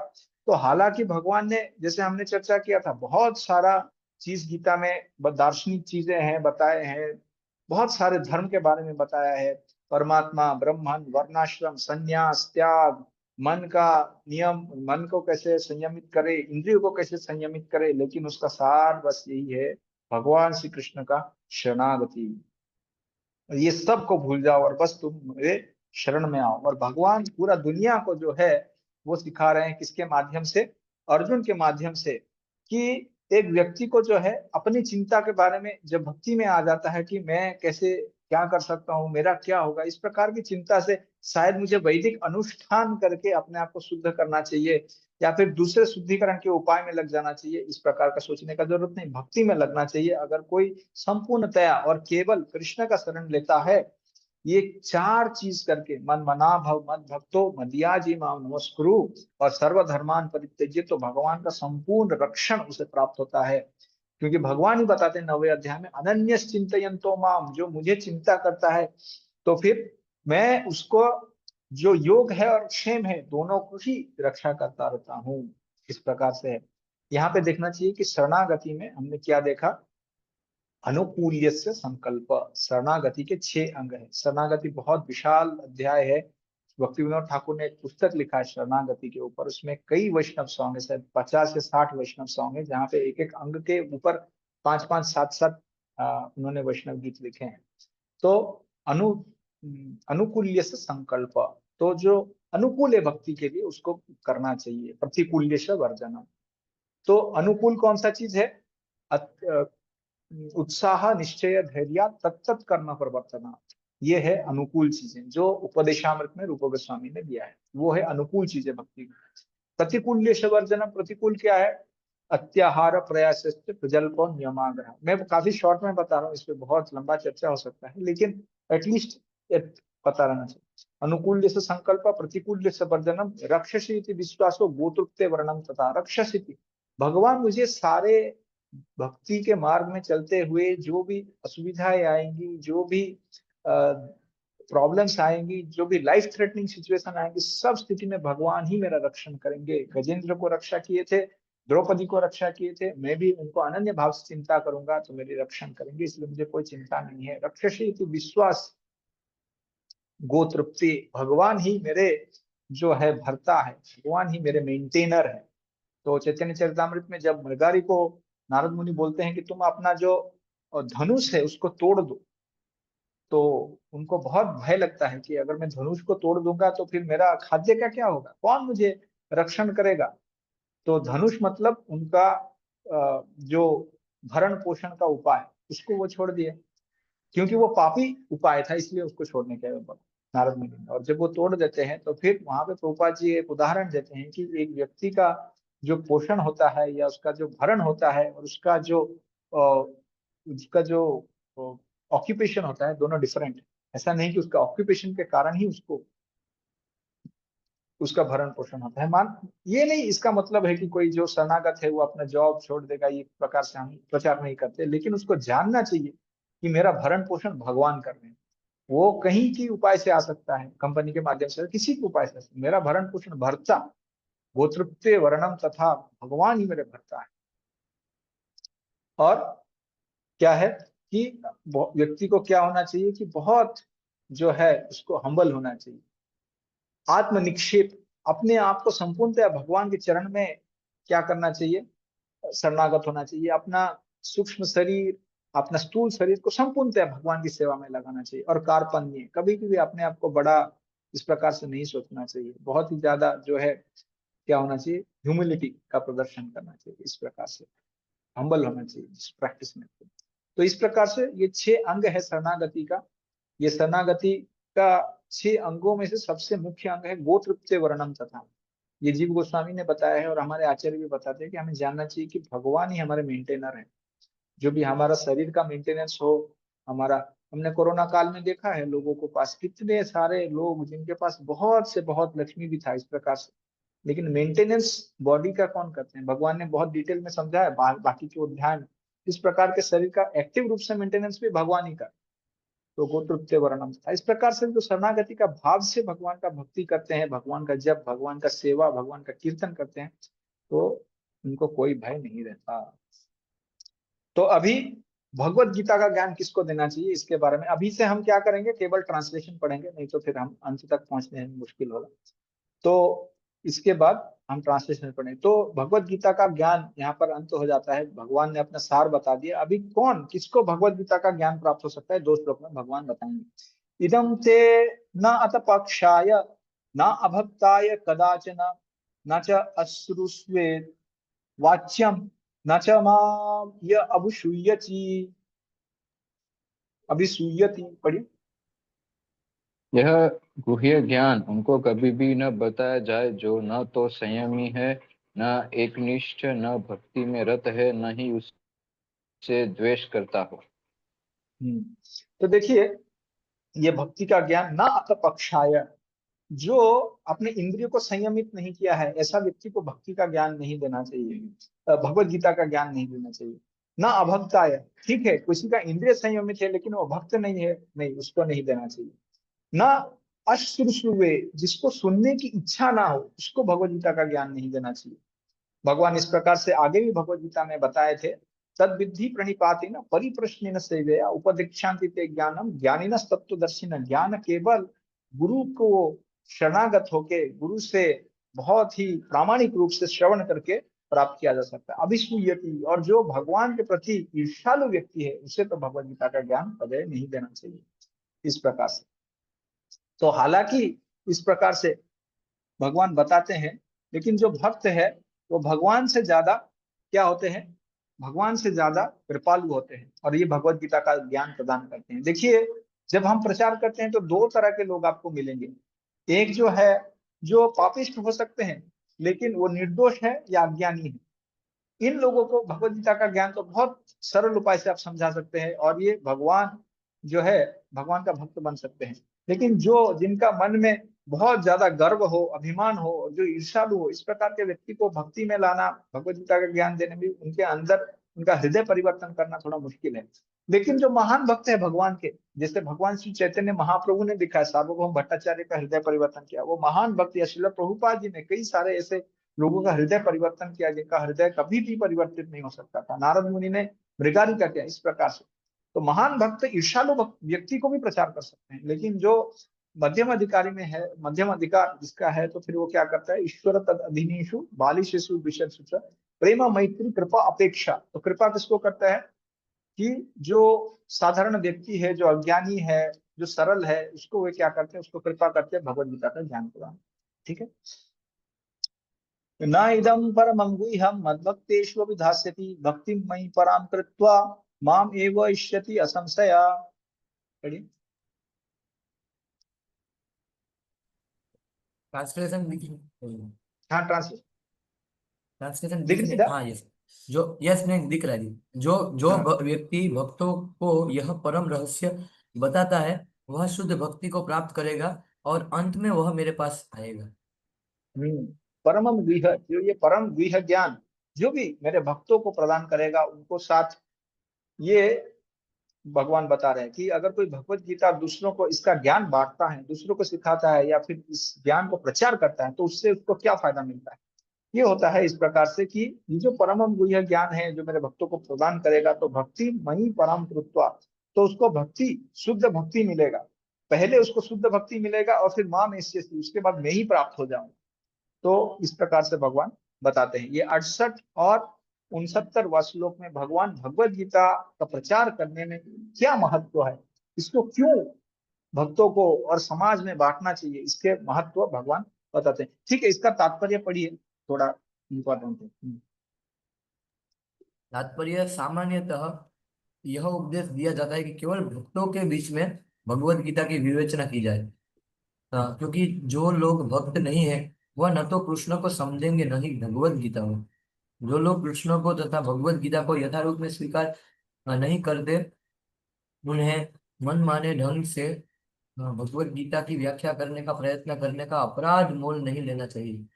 तो हालांकि भगवान ने, जैसे हमने चर्चा किया था, बहुत सारा चीज गीता में दार्शनिक चीजें हैं, बताए हैं, बहुत सारे धर्म के बारे में बताया है। परमात्मा, ब्रह्मन, वर्णाश्रम, संन्यास, त्याग, मन का नियम, मन को कैसे संयमित करे, इंद्रियों को कैसे संयमित करे, लेकिन उसका सार बस यही है, भगवान श्री कृष्ण का शरणागति। ये सब को भूल जाओ और बस तुम मेरे शरण में आओ। और भगवान पूरा दुनिया को जो है वो सिखा रहे हैं, किसके माध्यम से? अर्जुन के माध्यम से, कि एक व्यक्ति को जो है अपनी चिंता के बारे में जब भक्ति में आ जाता है कि मैं कैसे क्या कर सकता हूँ, मेरा क्या होगा, इस प्रकार की चिंता से शायद मुझे वैदिक अनुष्ठान करके अपने आप को शुद्ध करना चाहिए, या फिर दूसरे शुद्धिकरण के उपाय में लग जाना चाहिए, इस प्रकार का सोचने का जरूरत नहीं। भक्ति में लगना चाहिए। अगर कोई संपूर्णतया और केवल कृष्ण का शरण लेता है, ये चार चीज करके, मन मना भव मद भक्तो मदियाजी माम नमस्कुरु और सर्वधर्मान परित्यज्य, तो भगवान का संपूर्ण रक्षण उसे प्राप्त होता है। क्योंकि भगवान ही बताते हैं 9वें अध्याय में, अनन्यस चिंतयन्तो माम, जो मुझे चिंता करता है तो फिर मैं उसको, जो योग है और क्षेम है, दोनों को ही रक्षा करता रहता हूँ। इस प्रकार से है। यहाँ पे देखना चाहिए कि शरणागति में हमने क्या देखा, अनुकूल्य से संकल्प। शरणागति के 6 अंग है। शरणागति बहुत विशाल अध्याय है। भक्ति विनोद ठाकुर ने एक पुस्तक लिखा है शरणागति के ऊपर, उसमें कई वैष्णव सॉन्ग है, शायद 50 से 60 वैष्णव सॉन्ग है, जहाँ पे एक एक अंग के ऊपर 5-5, 7-7 उन्होंने वैष्णव गीत लिखे हैं। तो अनुकूल्य से संकल्प, तो जो अनुकूल है भक्ति के लिए उसको करना चाहिए। प्रतिकूल्य से वर्जनम, तो अनुकूल कौन सा चीज है? उत्साह, निश्चय, धैर्य, तत्त कर्म प्रवर्तना, ये है अनुकूल चीजें जो उपदेशामृत में रूप गोस्वामी ने दिया है, वो है अनुकूल चीजें भक्ति। प्रतिकूल्य से वर्जनम, प्रतिकूल क्या है? अत्याहार प्रयास प्रजल्प नियमाग्रह। मैं काफी शॉर्ट में बता रहा हूँ, इस पे बहुत लंबा चर्चा हो सकता है, लेकिन एटलीस्ट पता रहना चाहिए। अनुकूल्य से संकल्प, प्रतिकूल्य से वर्जनम, रक्षसीति विश्वासो गोतृप्ते वर्णम तथा रक्षसीति, भगवान मुझे सारे भक्ति के मार्ग में चलते हुए जो भी असुविधाएं आएंगी, जो भी प्रॉब्लम्स आएंगी, जो भी लाइफ थ्रेटनिंग सिचुएशन आएंगी, सब स्थिति में भगवान ही मेरा रक्षण करेंगे। गजेंद्र को रक्षा किए थे, द्रौपदी को रक्षा किए थे, मैं भी उनको अनन्य भाव से चिंता करूंगा तो मेरी रक्षण करेंगे, इसलिए मुझे कोई चिंता नहीं है। रक्षसी विश्वास गोतृप्ति, भगवान ही मेरे जो है भरता है, भगवान ही मेरे मेंटेनर है। तो चैतन्य चरितामृत में जब मृगारी को नारद मुनि बोलते हैं कि तुम अपना जो धनुष है उसको तोड़ दो, तो उनको बहुत भय लगता है कि अगर मैं धनुष को तोड़ दूंगा तो फिर मेरा खाद्य का क्या होगा, कौन मुझे रक्षण करेगा। तो धनुष मतलब उनका जो भरण पोषण का उपाय, उसको वो छोड़ दिए, क्योंकि वो पापी उपाय था, इसलिए उसको छोड़ने के बोला नारद मुनि ने। और जब वो तोड़ देते हैं तो फिर वहां पे प्रभुपाद जी एक उदाहरण देते हैं कि एक व्यक्ति का जो पोषण होता है या उसका जो भरण होता है और उसका जो ऑक्यूपेशन होता है, दोनों डिफरेंट। ऐसा नहीं कि उसका ऑक्यूपेशन के कारण ही उसको उसका भरण पोषण होता है। मान ये नहीं इसका मतलब है कि कोई जो शरणागत है वो अपना जॉब छोड़ देगा, ये प्रकार से हम प्रचार नहीं करते, लेकिन उसको जानना चाहिए कि मेरा भरण पोषण भगवान कर रहे हैं। वो कहीं की उपाय से आ सकता है, कंपनी के माध्यम से, किसी के उपाय से, मेरा भरण पोषण भरता गोतृप्ते वर्णम तथा, भगवान ही मेरे भरता है। और क्या है कि व्यक्ति को क्या होना चाहिए कि बहुत जो है उसको हम्बल होना चाहिए, आत्म निक्षेप, अपने आप को संपूर्णतः भगवान के चरण में क्या करना चाहिए, शरणागत होना चाहिए। अपना सूक्ष्म शरीर, अपना स्थूल शरीर को संपूर्णतः भगवान की सेवा में लगाना चाहिए। और कार्पण्य, कभी भी अपने आप को बड़ा इस प्रकार से नहीं सोचना चाहिए। बहुत ही ज्यादा जो है क्या होना चाहिए, ह्यूमिलिटी का प्रदर्शन करना चाहिए, इस प्रकार से हम्बल होना चाहिए इस प्रैक्टिस में। तो इस प्रकार से ये 6 अंग है शरणागति का। ये शरणागति का 6 अंगों में से सबसे मुख्य अंग है गोत्रप्ते वर्णम तथा। ये जीव गोस्वामी ने बताया है और हमारे आचार्य भी बताते हैं कि हमें जानना चाहिए कि भगवान ही हमारे मेंटेनर है। जो भी हमारा शरीर का मेंटेनेंस हो, हमारा, हमने कोरोना काल में देखा है लोगों को पास कितने सारे लोग जिनके पास बहुत से बहुत लक्ष्मी भी था इस प्रकार से, लेकिन मेंटेनेंस बॉडी का कौन करते हैं? भगवान ने बहुत डिटेल में समझा है, बाकी के अध्याय में। इस प्रकार के शरीर का एक्टिव रूप से मेंटेनेंस भी भगवान ही का। तो गोत्रप्ते वर्णम था। इस प्रकार से जो शरणागति का भाव से भगवान का भक्ति करते हैं, भगवान का जप, भगवान का सेवा, भगवान का कीर्तन करते हैं, तो उनको कोई भय नहीं रहता। तो अभी भगवत गीता का ज्ञान किसको देना चाहिए इसके बारे में अभी से हम क्या करेंगे, केवल ट्रांसलेशन पढ़ेंगे, नहीं तो फिर हम अंत तक पहुंचने में मुश्किल होगा। तो इसके बाद हम ट्रांसलेशन पढ़ेंगे। तो भगवत गीता का ज्ञान यहाँ पर अंत हो जाता है। भगवान ने अपना सार बता दिया। अभी कौन किसको भगवत गीता का ज्ञान प्राप्त हो सकता है, 2 श्लोक में भगवान बताएंगे। इदम ते न अत पक्षाय न अभक्ताय कदाचन न च अश्रुस्वेत् वाच्यम न च माम य अभिसूयति। अभिसूयति पढ़िए। यह गुह्य ज्ञान उनको कभी भी न बताया जाए जो न तो संयमी है, न एकनिष्ठ, न भक्ति में रत है, न ही उससे द्वेष करता हो। तो देखिए, ये भक्ति का ज्ञान न अत पक्षाय, जो अपने इंद्रियों को संयमित नहीं किया है, ऐसा व्यक्ति को भक्ति का ज्ञान नहीं देना चाहिए, भगवत गीता का ज्ञान नहीं देना चाहिए। ना अभक्ताय, ठीक है, किसी का इंद्रिय संयमित है लेकिन वो भक्त नहीं है, नहीं, उसको नहीं देना चाहिए। ना अश्रुवे, जिसको सुनने की इच्छा ना हो, उसको भगवत गीता का ज्ञान नहीं देना चाहिए। भगवान इस प्रकार से आगे भी भगवत गीता में बताए थे, तद विद्धि प्रणिपाति न परिप्रश्न सेवया उपदीक्षांति ते ज्ञानम ज्ञानिन तत्वदर्शिन। ज्ञान केवल गुरु को शरणागत होके, गुरु से बहुत ही प्रामाणिक रूप से श्रवण करके प्राप्त किया जा सकता है। अभिसूयति, और जो भगवान के प्रति ईर्ष्यालु व्यक्ति है, उसे तो भगवत गीता का ज्ञान कदे नहीं देना चाहिए। इस प्रकार से तो हालांकि इस प्रकार से भगवान बताते हैं, लेकिन जो भक्त है वो भगवान से ज्यादा क्या होते हैं, भगवान से ज्यादा कृपालु होते हैं, और ये भगवत गीता का ज्ञान प्रदान करते हैं। देखिए, जब हम प्रचार करते हैं तो 2 तरह के लोग आपको मिलेंगे। एक जो है, जो पापिष्ट हो सकते हैं लेकिन वो निर्दोष है या अज्ञानी है। इन लोगों को भगवत गीता का ज्ञान तो बहुत सरल उपाय से आप समझा सकते हैं, और ये भगवान जो है, भगवान का भक्त बन सकते हैं। लेकिन जो जिनका मन में बहुत ज्यादा गर्व हो, अभिमान हो, जो ईर्ष्यालु हो, इस प्रकार के व्यक्ति को भक्ति में लाना, भगवत गीता का ज्ञान देने में उनके अंदर उनका हृदय परिवर्तन करना थोड़ा मुश्किल है। लेकिन जो महान भक्त है भगवान के, जैसे भगवान श्री चैतन्य महाप्रभु ने दिखाया, सार्वभौम भट्टाचार्य का हृदय परिवर्तन किया, वो महान भक्त, या श्रील प्रभुपाद जी ने कई सारे ऐसे लोगों का हृदय परिवर्तन किया जिनका हृदय कभी भी परिवर्तित नहीं हो सकता था। नारद मुनि ने मृगारी का किया। इस प्रकार से तो महान भक्त ईर्ष्यालु व्यक्ति को भी प्रचार कर सकते हैं, लेकिन जो मध्यम अधिकारी में है, मध्यम अधिकार जिसका है, तो फिर वो क्या करता है, ईश्वर तद अधीनेषु बालिशेषु विशेषु प्रेम मैत्री कृपा अपेक्षा। तो कृपा किसको करता है कि जो साधारण व्यक्ति है, जो अज्ञानी है, जो सरल है, उसको वे क्या करते हैं, उसको कृपा करते हैं भगवत गीता का ज्ञान प्रदान। ठीक है। न इदं परमं गुह्यं मद्भक्तेषु विधास्यति भक्ति मयि परां कृत्वा माम एव इष्यति असंशया। पढ़िए। ट्रांसलेशन हाँ, ट्रांसलेट ट्रांसलेशन दिख नहीं रहा? हाँ यस, जो यस नहीं दिख रहा है जी। जो हाँ। व्यक्ति भक्तों को यह परम रहस्य बताता है वह शुद्ध भक्ति को प्राप्त करेगा और अंत में वह मेरे पास आएगा। परमम गुह्य, जो ये परम गुह्य ज्ञान जो भी मेरे भक्तों को प्रदान करेगा, उनको साथ ये भगवान बता रहे हैं कि अगर कोई भगवत गीता दूसरों को इसका ज्ञान बांटता है, दूसरों को सिखाता है, या फिर इस ज्ञान को प्रचार करता है, तो उससे उसको क्या फायदा मिलता है। ये होता है इस प्रकार से कि ये जो परम गुह्य ज्ञान है जो मेरे भक्तों को प्रदान करेगा, तो भक्ति मही परम कृत्वा, तो उसको भक्ति, शुद्ध भक्ति मिलेगा। पहले उसको शुद्ध भक्ति मिलेगा और फिर मां में उसके बाद मैं ही प्राप्त हो जाऊं। तो इस प्रकार से भगवान बताते हैं। ये 68 और 69वां श्लोक में भगवान भगवत गीता का प्रचार करने में क्या महत्व है, इसको क्यों भक्तों को और समाज में बांटना चाहिए, इसके महत्व भगवान बताते हैं। ठीक है, इसका तात्पर्य पढ़िए, थोड़ा इम्पोर्टेंट है। तात्पर्य सामान्यतः यह उपदेश दिया जाता है कि केवल भक्तों के बीच में भगवत गीता की विवेचना की जाए। क्योंकि जो लोग भक्त नहीं है वह न तो कृष्ण को समझेंगे न ही भगवत गीता को। जो लोग कृष्ण को तथा भगवत गीता को यथारूप में स्वीकार नहीं करते, उन्हें मनमाने ढंग से भगवत गीता की व्याख्या करने का प्रयत्न करने का अपराध मोल नहीं लेना चाहिए।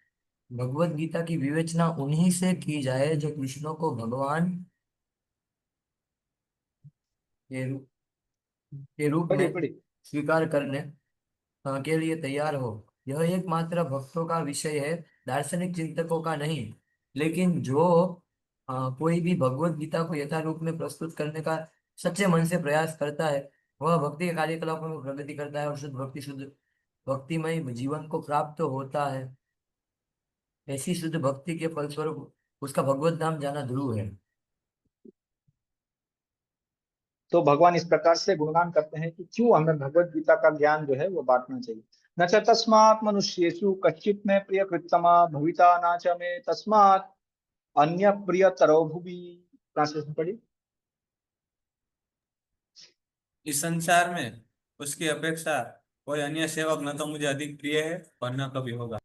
भगवत गीता की विवेचना उन्हीं से की जाए जो कृष्ण को भगवान के रूप पढ़िए में पढ़िए। स्वीकार करने के लिए तैयार हो। यह एकमात्र भक्तों का विषय है, दार्शनिक चिंतकों का नहीं। लेकिन जो कोई भी भगवत गीता को यथारूप में प्रस्तुत करने का सच्चे मन से प्रयास करता है, वह भक्ति के कार्यकलापों में प्रगति करता है और शुद्ध भक्तिमय जीवन को प्राप्त होता है। ऐसी शुद्ध भक्ति के फलस्वरूप उसका भगवत धाम जाना ध्रुव है। तो भगवान इस प्रकार से गुणगान करते हैं कि क्यों हमें भगवत गीता का ज्ञान जो है वो बांटना चाहिए। न च तस्मात् मनुष्येषु कश्चित् मे प्रिय कृत्तमा भविता न च मे तस्मात् अन्य प्रियतरो भुवि। ट्रांसलेशन पढ़िए। इस संसार में उसकी अपेक्षा कोई अन्य सेवक न तो मुझे अधिक प्रिय है और न कभी होगा।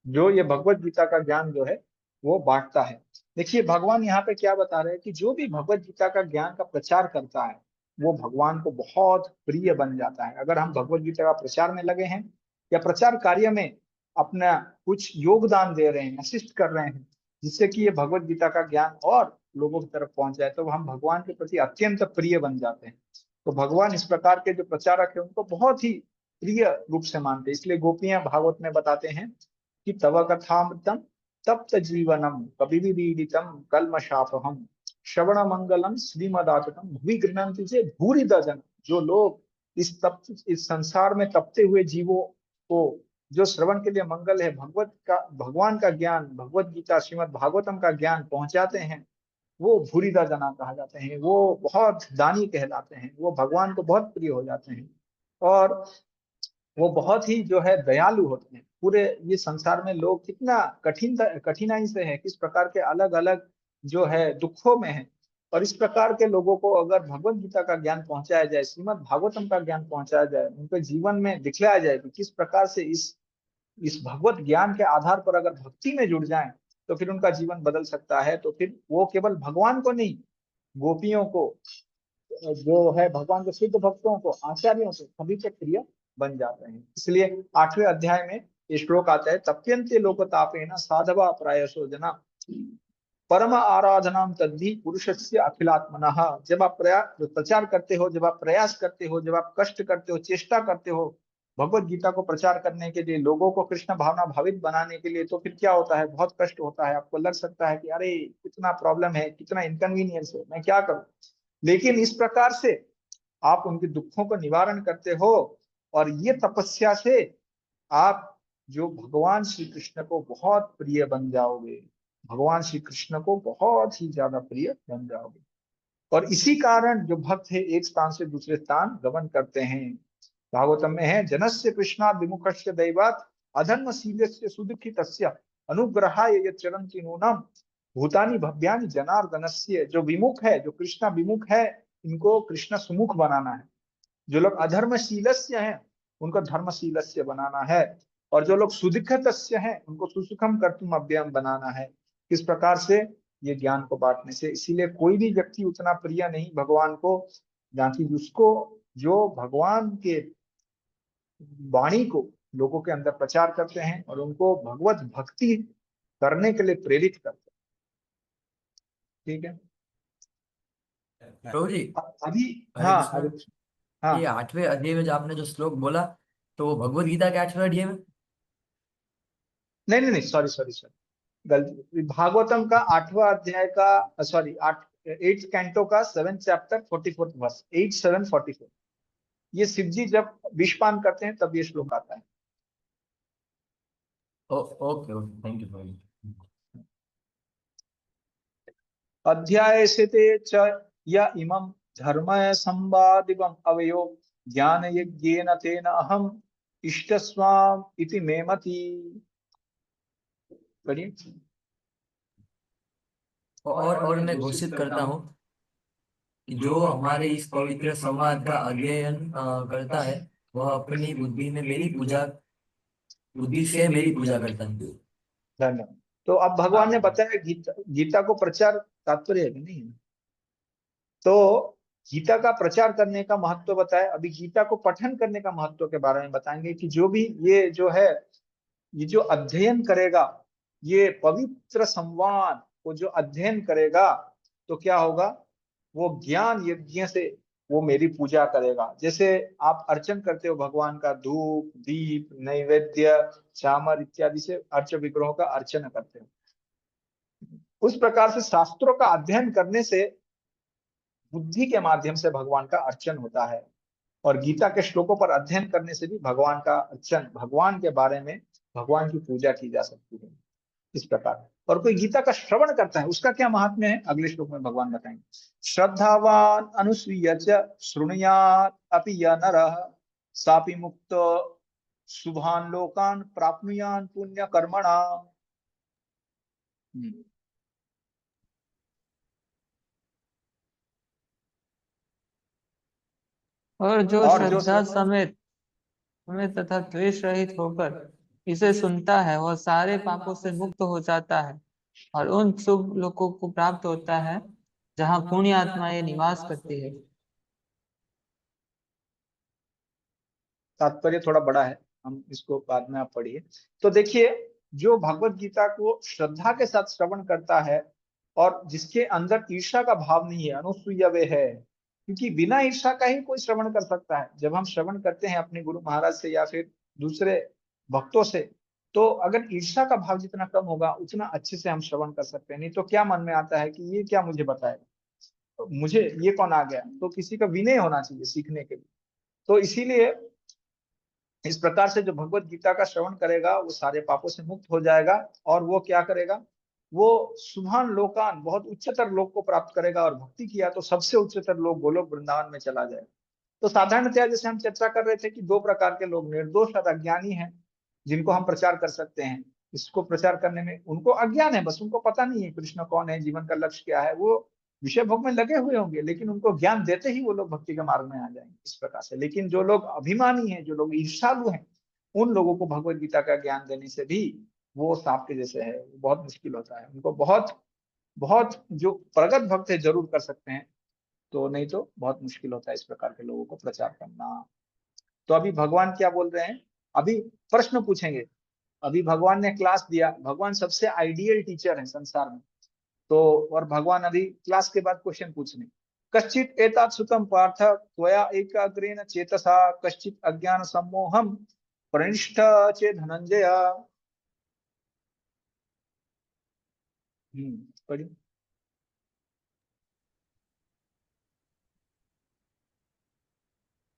जो ये भगवत गीता का ज्ञान जो है वो बांटता है। देखिए भगवान यहाँ पे क्या बता रहे हैं कि जो भी भगवत गीता का ज्ञान का प्रचार करता है वो भगवान को बहुत प्रिय बन जाता है। अगर हम भगवत गीता का प्रचार में लगे हैं या प्रचार कार्य में अपना कुछ योगदान दे रहे हैं, असिस्ट कर रहे हैं, जिससे कि ये भगवत गीता का ज्ञान और लोगों की तरफ पहुंच जाए, तो हम भगवान के प्रति अत्यंत प्रिय बन जाते हैं। तो भगवान इस प्रकार के जो प्रचारक है उनको बहुत ही प्रिय रूप से मानते हैं। इसलिए गोपियां भागवत में बताते हैं कि तव कथामृतम तप्त जीवनम कविविदीडितम कल्मषापहम श्रवण मंगलम श्रीमदाततम भुवि गृह्णन्ति से भूरिदा जन। जो लोग इस संसार में तपते हुए जीवों को जो श्रवण के लिए मंगल है भगवान का ज्ञान, भगवत गीता श्रीमद भागवतम का ज्ञान पहुंचाते हैं, वो भूरिदा जना कहा जाते हैं, वो बहुत दानी कहलाते हैं, वो भगवान को बहुत प्रिय हो जाते हैं और वो बहुत ही जो है दयालु होते हैं। पूरे ये संसार में लोग कितना कठिनाई से है, किस प्रकार के अलग अलग जो है दुखों में है, और इस प्रकार के लोगों को अगर भगवत गीता का ज्ञान पहुंचाया जाए, श्रीमद भागवतम का ज्ञान पहुंचाया जाए, उनके जीवन में दिखलाया जाए कि किस प्रकार से इस भगवत ज्ञान के आधार पर अगर भक्ति में जुड़ जाएं तो फिर उनका जीवन बदल सकता है। तो फिर वो केवल भगवान को नहीं, गोपियों को, जो है भगवान के सिद्ध भक्तों को, आचार्यों को, सभी के प्रिय बन जाते हैं। इसलिए 8वें अध्याय में ये श्लोक आता है, तप्यन्ते लोकतापेन साधवा प्रायसो जना परम आराधनाम तद्धि पुरुषस्य अखिलात्मनः। जब आप प्रचार करते हो, जब आप प्रयास करते हो, जब आप कष्ट करते हो, चेष्टा करते हो भगवत गीता को प्रचार करने के लिए, लोगों को कृष्ण भावना भावित बनाने के लिए, तो फिर क्या होता है, बहुत कष्ट होता है। आपको लग सकता है कि अरे कितना प्रॉब्लम है, कितना इनकन्वीनियंस है, मैं क्या करूं। लेकिन इस प्रकार से आप उनके दुखों को निवारण करते हो और ये तपस्या से आप जो भगवान श्री कृष्ण को बहुत प्रिय बन जाओगे, भगवान श्री कृष्ण को बहुत ही ज्यादा प्रिय बन जाओगे। और इसी कारण जो भक्त है एक स्थान से दूसरे स्थान गमन करते हैं। भागवतम में है, जनस्य कृष्णात् विमुखस्य दैवात् अधर्मशीलस्य सुदुःखितस्य अनुग्रहाय यत् चरन्ति नूनम् भूतानि भव्यानि जनार्दनस्य। जो विमुख है, जो कृष्ण विमुख है, इनको कृष्ण सुमुख बनाना है। जो लोग अधर्मशीलस्य हैं उनको धर्मशीलस्य बनाना है, और जो लोग सुदुःखितस्य हैं उनको सुसुखम कर्तुम अव्ययम बनाना है। किस प्रकार से, ये ज्ञान को बांटने से। इसीलिए कोई भी व्यक्ति उतना प्रिय नहीं भगवान को, जहाँ की उसको जो भगवान के वाणी को लोगों के अंदर प्रचार करते हैं और उनको भगवत भक्ति करने के लिए प्रेरित करते हैं। ठीक है, प्रभु जी, अभी हरे हाँ कृष्ण। अभी हाँ ये 8वें अध्याय में जो आपने जो श्लोक बोला, तो वो भगवत गीता के 8वें अध्याय में? नहीं नहीं नहीं, सॉरी सॉरी सॉरी, गलती। भागवतम का 8वां अध्याय का, सॉरी 8th कैंटो का 7th चैप्टर 44th वर्स, 8-7-44। ये शिव जी जब विषपान करते हैं तब ये श्लोक आता है। ओके ओके, थैंक यू प्रभु जी। अध्याय से ते च य इमं धर्म संवादिवम अवयो ज्ञान यज्ञेन तेन अहम इष्टस्वाम इति मे मति। पढ़िए। और मैं घोषित करता हूँ कि जो हमारे इस पवित्र संवाद का अध्ययन करता है वह अपनी बुद्धि से मेरी पूजा करता है। धन्यवाद। तो अब भगवान ने बताया गीता को प्रचार तात्पर्य है कि नहीं है? तो गीता का प्रचार करने का महत्व बताया। अभी गीता को पठन करने का महत्व के बारे में बताएंगे कि जो भी ये जो अध्ययन करेगा, ये पवित्र संवाद को जो अध्ययन करेगा तो क्या होगा, वो ज्ञान यज्ञ से वो मेरी पूजा करेगा। जैसे आप अर्चन करते हो भगवान का, धूप दीप नैवेद्य चामर इत्यादि से अर्च विग्रहों का अर्चन करते हो, उस प्रकार से शास्त्रों का अध्ययन करने से बुद्धि के माध्यम से भगवान का अर्चन होता है। और गीता के श्लोकों पर अध्ययन करने से भी भगवान का अर्चन, भगवान के बारे में भगवान की पूजा की जा सकती है इस प्रकार। और कोई गीता का श्रवण करता है उसका क्या महात्म्य है, अगले श्लोक में भगवान बताएंगे। श्रद्धावान अनुसूय च शृणुयात् अपि य नरः सापि मुक्तो शुभान लोकान प्राप्नुयान पुण्य कर्मणा। और जो और जो श्रद्धा समेत समेत तथा द्वेष रहित होकर इसे सुनता है वह सारे पापों से मुक्त हो जाता है और उन शुभ लोकों को प्राप्त होता है जहाँ पुण्य आत्माएं निवास करती है। तात्पर्य थोड़ा बड़ा है, हम इसको बाद में आप पढ़िए। तो देखिए, जो भगवत गीता को श्रद्धा के साथ श्रवण करता है और जिसके अंदर ईर्ष्या का भाव नहीं है, अनुसूय वे है, क्योंकि बिना ईर्ष्या का ही कोई श्रवण कर सकता है। जब हम श्रवण करते हैं अपने गुरु महाराज से या फिर दूसरे भक्तों से, तो अगर ईर्ष्या का भाव जितना कम होगा उतना अच्छे से हम श्रवण कर सकते हैं। नहीं तो क्या मन में आता है कि ये क्या मुझे बताएगा, तो मुझे ये कौन आ गया। तो किसी का विनय होना चाहिए सीखने के लिए। तो इसीलिए इस प्रकार से जो भगवत गीता का श्रवण करेगा वो सारे पापों से मुक्त हो जाएगा और वो क्या करेगा, वो शुभान लोकान, बहुत उच्चतर लोक को प्राप्त करेगा। और भक्ति किया तो सबसे उच्चतर लोक गोलोक वृंदावन में चला जाएगा। तो साधारणतया जैसे हम चर्चा कर रहे थे कि दो प्रकार के लोग, निर्दोष और अज्ञानी हैं, जिनको हम प्रचार कर सकते हैं। इसको प्रचार करने में उनको अज्ञान है, बस उनको पता नहीं है कृष्ण कौन है, जीवन का लक्ष्य क्या है। वो विषय भोग में लगे हुए होंगे, लेकिन उनको ज्ञान देते ही वो लोग भक्ति के मार्ग में आ जाएंगे इस प्रकार से। लेकिन जो लोग अभिमानी हैं, जो लोग ईर्ष्यालु हैं, उन लोगों को भगवत गीता का ज्ञान देने से भी वो सांप के जैसे है, बहुत मुश्किल होता है उनको। बहुत बहुत जो प्रगत भक्त है जरूर कर सकते हैं, तो नहीं तो बहुत मुश्किल होता है इस प्रकार के लोगों को प्रचार करना। तो अभी भगवान क्या बोल रहे हैं, अभी प्रश्न पूछेंगे। अभी भगवान ने क्लास दिया, भगवान सबसे आइडियल टीचर है संसार में। तो और भगवान अभी क्लास के बाद क्वेश्चन पूछ रहे हैं। कश्चित एतत् सुतम पार्थ त्वया एकाग्रेण चेतसा कश्चित अज्ञान सम्मोहम प्रनिष्ठ चेत् धनंजय। पढ़िए।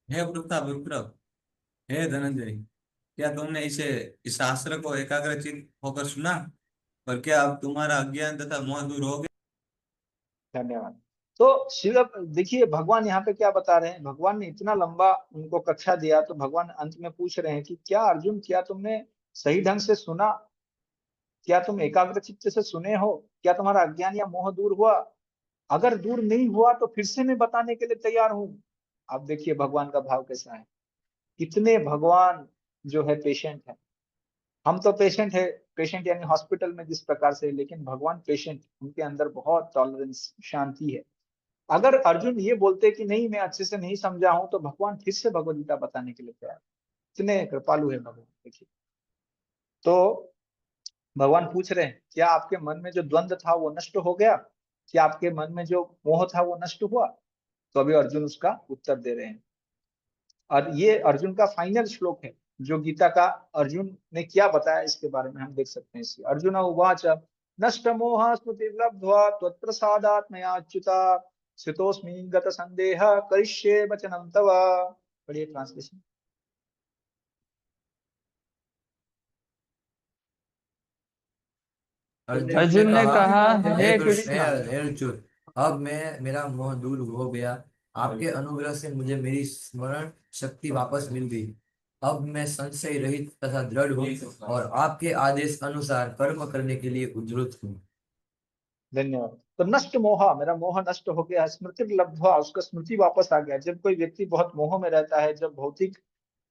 हे वृत्ताभिप्र, हे धनंजय, क्या तुमने इस शास्त्र को एकाग्रचित होकर सुना, और क्या अब तुम्हारा अज्ञान तथा मोह दूर हो गया? धन्यवाद। तो शिव देखिए भगवान यहाँ पे क्या बता रहे हैं। भगवान ने इतना लंबा उनको कक्षा दिया, तो भगवान अंत में पूछ रहे हैं कि क्या अर्जुन, क्या तुमने सही ढंग से सुना, क्या तुम एकाग्र चित्त से सुने हो, क्या तुम्हारा अज्ञान या मोह दूर हुआ। अगर दूर नहीं हुआ तो फिर से मैं बताने के लिए तैयार हूं। अब देखिए भगवान का भाव कैसा है, कितने भगवान जो है पेशेंट है। हम तो पेशेंट है, पेशेंट यानी हॉस्पिटल में जिस प्रकार से, लेकिन भगवान पेशेंट, उनके अंदर बहुत टॉलरेंस, शांति है। अगर अर्जुन ये बोलते कि नहीं मैं अच्छे से नहीं समझा हूं, तो भगवान फिर से भगवद गीता बताने के लिए तैयार। इतने कृपालु है भगवान। देखिए, तो भगवान पूछ रहे हैं क्या आपके मन में जो द्वंद्व था वो नष्ट हो गया, क्या आपके मन में जो मोह था वो नष्ट हुआ। तो अभी अर्जुन उसका उत्तर दे रहे हैं। और ये अर्जुन का फाइनल श्लोक है जो गीता का अर्जुन ने क्या बताया इसके बारे में हम देख सकते हैं। अर्जुन उवाच नष्ट मोह स्मृति लब्ध्वा त्वत्प्रसादात् मया अच्युता स्थितोऽस्मि गत संदेह करिष्ये वचनं तव। पढ़िए ट्रांसलेशन। अर्जुन ने कहा, हे हे कृष्ण, कृष्ण, हे अर्जुन, अब मेरा मोह दूर हो गया आपके अनुग्रह से मुझे मेरी स्मरण शक्ति वापस मिल गई। अब मैं संशय रहित तथा दृढ़ हूँ और आपके आदेश अनुसार कर्म करने के लिए उद्युक्त हूँ। धन्यवाद। तो नष्ट मोह, मेरा मोह नष्ट हो गया, स्मृति लब्ध्वा, उसका स्मृति वापस आ गया। जब कोई व्यक्ति बहुत मोह में रहता है, जब भौतिक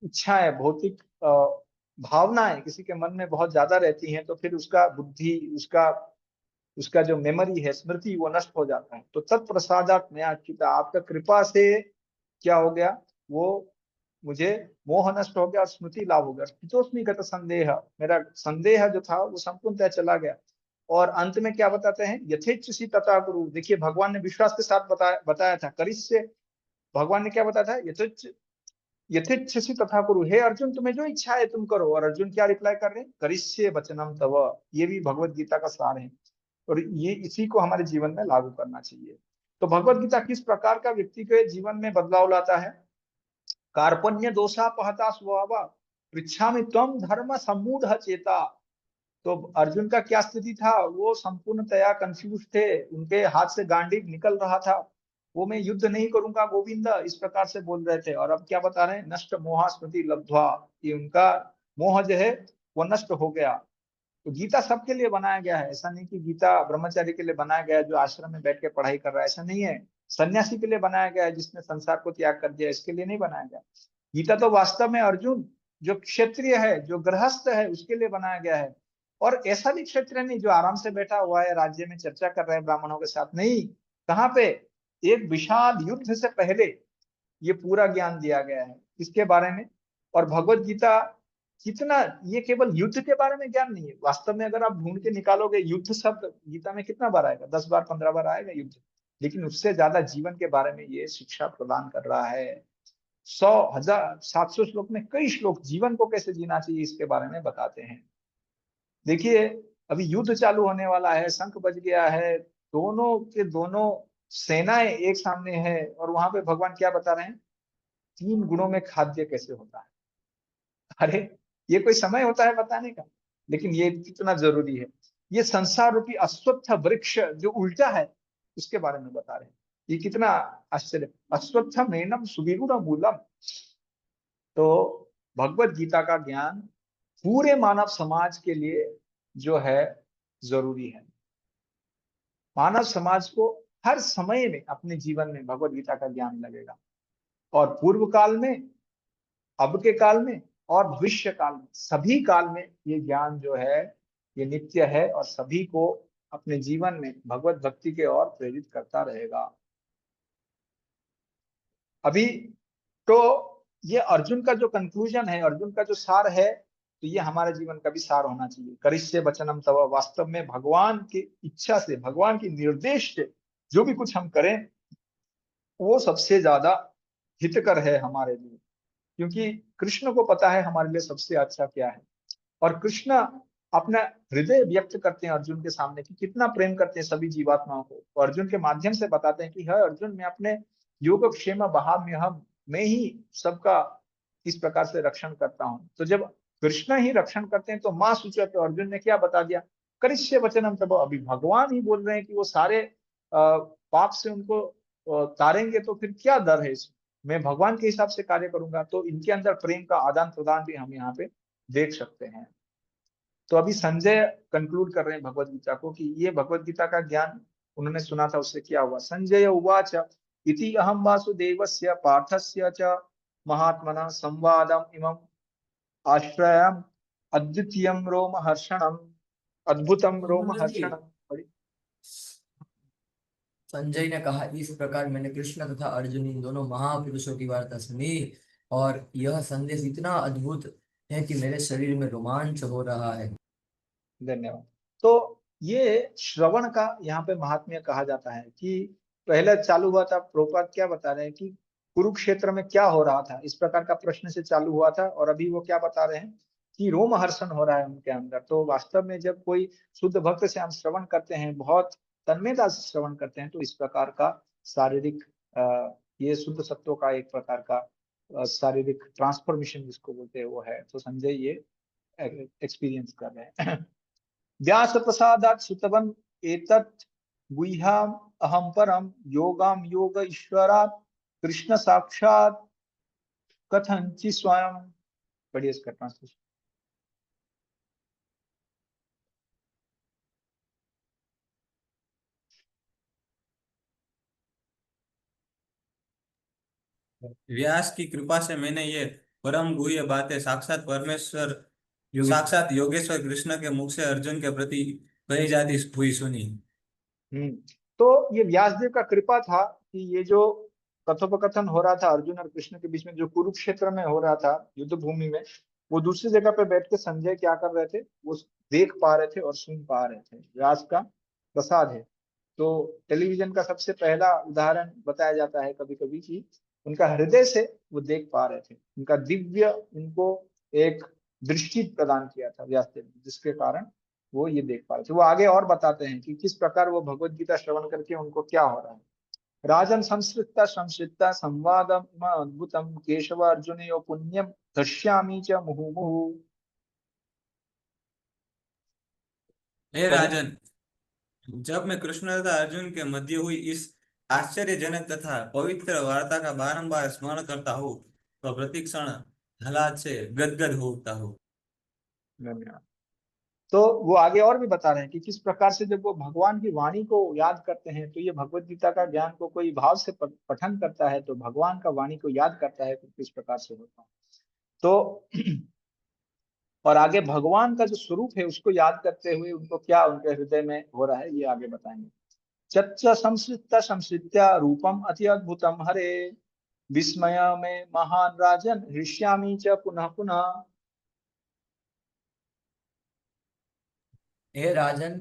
इच्छाएं, भौतिक भावनाएं किसी के मन में बहुत ज्यादा रहती हैं, तो फिर उसका बुद्धि, उसका उसका जो मेमोरी है, स्मृति, वो नष्ट हो जाता है। तो तत्प्रसादात मया अच्युता, आपका कृपा से क्या हो गया, वो मुझे मोह नष्ट हो गया और स्मृति लाभ हो गया। पितोस्मि गत संदेह, मेरा संदेह जो था वो संपूर्णतः चला गया। और अंत में क्या बताते हैं, यथेच्छसि तथा कुरु। देखिए भगवान ने विश्वास के साथ बताया था, करिष्ये, भगवान ने क्या बताया था, यथेच्छसि तथा कुरु, हे अर्जुन तुम्हें जो इच्छा है तुम करो। और अर्जुन क्या रिप्लाई कर रहे हैं, करिष्ये वचनम तव। ये भी भगवत गीता का सार है और ये इसी को हमारे जीवन में लागू करना चाहिए। तो भगवत गीता किस प्रकार का व्यक्ति के जीवन में बदलाव लाता है, कार्पण्य दोषापहता स्वभावा पृच्छामि त्वं धर्म सम्मूढ़ चेता। तो अर्जुन का क्या स्थिति था, वो संपूर्णतया कंफ्यूज थे, उनके हाथ से गांडीव निकल रहा था, वो मैं युद्ध नहीं करूंगा गोविंद, इस प्रकार से बोल रहे थे। और अब क्या बता रहे हैं, नष्ट मोहा स्मृति लब्ध्वा, ये उनका मोह जो है वो नष्ट हो गया। तो गीता सबके लिए बनाया गया है, ऐसा नहीं कि गीता ब्रह्मचारी के लिए बनाया गया है जो आश्रम में बैठ के पढ़ाई कर रहा है, ऐसा नहीं है। सन्यासी के लिए बनाया गया है जिसने संसार को त्याग कर दिया, इसके लिए नहीं बनाया गया। गीता तो वास्तव में अर्जुन जो क्षत्रिय है, जो गृहस्थ है, उसके लिए बनाया गया है। और ऐसा भी क्षेत्र नहीं जो आराम से बैठा हुआ है, राज्य में चर्चा कर रहे हैं ब्राह्मणों के साथ, नहीं। कहाँ पे, एक विशाल युद्ध से पहले ये पूरा ज्ञान दिया गया है इसके बारे में। और भगवत गीता कितना, ये केवल युद्ध के बारे में ज्ञान नहीं है, वास्तव में अगर आप ढूंढ के निकालोगे युद्ध शब्द गीता में कितना बार आएगा, 10 बार 15 बार आएगा युद्ध, लेकिन उससे ज्यादा जीवन के बारे में ये शिक्षा प्रदान कर रहा है। 100, 1000, 700 श्लोक में कई श्लोक जीवन को कैसे जीना चाहिए इसके बारे में बताते हैं। देखिए अभी युद्ध चालू होने वाला है, शंख बज गया है, दोनों के दोनों सेनाएं एक सामने है, और वहां पे भगवान क्या बता रहे हैं, 3 गुणों में खाद्य कैसे होता है। अरे ये कोई समय होता है बताने का, लेकिन ये कितना जरूरी है। ये संसार रूपी अश्वत्थ वृक्ष जो उल्टा है उसके बारे में बता रहे हैं, ये कितना आश्चर्य, अश्वत्थ मेनम सुविगुण मूलम। तो भगवत गीता का ज्ञान पूरे मानव समाज के लिए जो है जरूरी है। मानव समाज को हर समय में अपने जीवन में भगवत गीता का ज्ञान लगेगा, और पूर्व काल में, अब के काल में और भविष्य काल में, सभी काल में ये ज्ञान जो है ये नित्य है और सभी को अपने जीवन में भगवत भक्ति के ओर प्रेरित करता रहेगा। अभी तो ये अर्जुन का जो कंक्लूजन है, अर्जुन का जो सार है, तो ये हमारे जीवन का भी सार होना चाहिए। करिष्ये वचनम तव, वास्तव में भगवान की इच्छा से, भगवान की निर्देश से जो भी कुछ हम करें वो सबसे ज्यादा हितकर है हमारे लिए, क्योंकि कृष्ण को पता है हमारे लिए सबसे अच्छा क्या है। और कृष्ण अपना हृदय व्यक्त करते हैं अर्जुन के सामने कि कितना प्रेम करते हैं सभी जीवात्माओं को। तो अर्जुन के माध्यम से बताते हैं कि है अर्जुन, मैं अपने योगक्षेम बहाम्यहम्, मैं ही सबका इस प्रकार से रक्षण करता हूँ। तो जब कृष्ण ही रक्षण करते हैं तो माँ सूचक, तो अर्जुन ने क्या बता दिया, करिष्ये वचनम तब। अभी भगवान ही बोल रहे हैं कि वो सारे पाप से उनको तारेंगे, तो फिर क्या डर है इसमें, मैं भगवान के हिसाब से कार्य करूंगा। तो इनके अंदर प्रेम का आदान प्रदान भी हम यहाँ पे देख सकते हैं। तो अभी संजय कंक्लूड कर रहे हैं भगवत गीता को कि ये भगवत गीता का ज्ञान उन्होंने सुना था, उससे क्या हुआ। संजय उवाच इति अहम वासुदेवस्य पार्थस्य च महात्मना संवादम इमं आश्रयम् अद्वितीयं रोमहर्षणम् अद्भुतम रोमहर्षणम्। संजय ने कहा, इस प्रकार मैंने कृष्ण तथा अर्जुन इन दोनों महापुरुषों की वार्ता सुनी और यह संदेश इतना अद्भुत है कि मेरे शरीर में रोमांच हो रहा है। धन्यवाद। तो ये श्रवण का यहाँ पे महात्म्य कहा जाता है कि पहले चालू हुआ था, प्रभुपाद क्या बता रहे हैं कि कुरुक्षेत्र में क्या हो रहा था, इस प्रकार का प्रश्न से चालू हुआ था, और अभी वो क्या बता रहे हैं कि रोमहर्षण हो रहा है उनके अंदर। तो वास्तव में जब कोई शुद्ध भक्त से हम श्रवण करते हैं, बहुत तन्मयता से श्रवण करते हैं, तो इस प्रकार का शारीरिक ये शुद्ध सत्व का एक प्रकार का शारीरिक ट्रांसफॉर्मेशन जिसको बोलते हैं वो है। तो संजय ये एक्सपीरियंस कर रहे हैं। व्यास प्रसादात् श्रुतवन् एतत् गुह्यम् अहं परम योगाम योग ईश्वरात् कृष्ण साक्षात कथंचि स्वयं। पढ़िए इसका ट्रांसलेशन। व्यास की कृपा से मैंने ये परम गुह्य बातें साक्षात परमेश्वर योगेश। साक्षात योगेश्वर कृष्ण के मुख से अर्जुन के प्रति कही जाती हुई सुनी। तो ये व्यासदेव का कृपा था कि ये जो कथोपकथन हो रहा था अर्जुन और कृष्ण के बीच में, जो कुरुक्षेत्र में हो रहा था युद्ध भूमि में, वो दूसरी जगह पे बैठ के संजय क्या कर रहे थे वो देख पा रहे थे और सुन पा रहे थे। व्यास का प्रसाद है। तो टेलीविजन का सबसे पहला उदाहरण बताया जाता है कभी कभी कि उनका हृदय से वो देख पा रहे थे, उनका दिव्य उनको एक दृष्टि प्रदान किया था व्यासदेव ने, जिसके कारण वो ये देख पा रहे थे। वो आगे और बताते हैं कि किस प्रकार वो भगवत गीता श्रवण करके उनको क्या हो रहा है। राजन संस्कृता संस्कृता संवादम अद्भुतम केशव अर्जुन यो पुण्यम दृश्यामी च मुहुर्मुहु। हे राजन, जब मैं कृष्ण तथा अर्जुन के मध्य हुई इस आश्चर्यजनक तथा पवित्र वार्ता का बारंबार स्मरण करता हूँ तो प्रतिक्षण हालात से गदगद हो उठता हूँ। धन्यवाद। तो वो आगे और भी बता रहे हैं कि किस प्रकार से जब वो भगवान की वाणी को याद करते हैं, तो ये भगवत गीता का ज्ञान को कोई भाव से पठन करता है तो भगवान का वाणी को याद करता है तो किस प्रकार से होता है। तो और आगे भगवान का जो स्वरूप है उसको याद करते हुए उनको क्या उनके हृदय में हो रहा है ये आगे बताएंगे। चच्च संस्कृत संस्कृत्या रूपम अति अद्भुतम हरे विस्मय में महान राजन हृष्यामी च पुनः पुनः। हे राजन,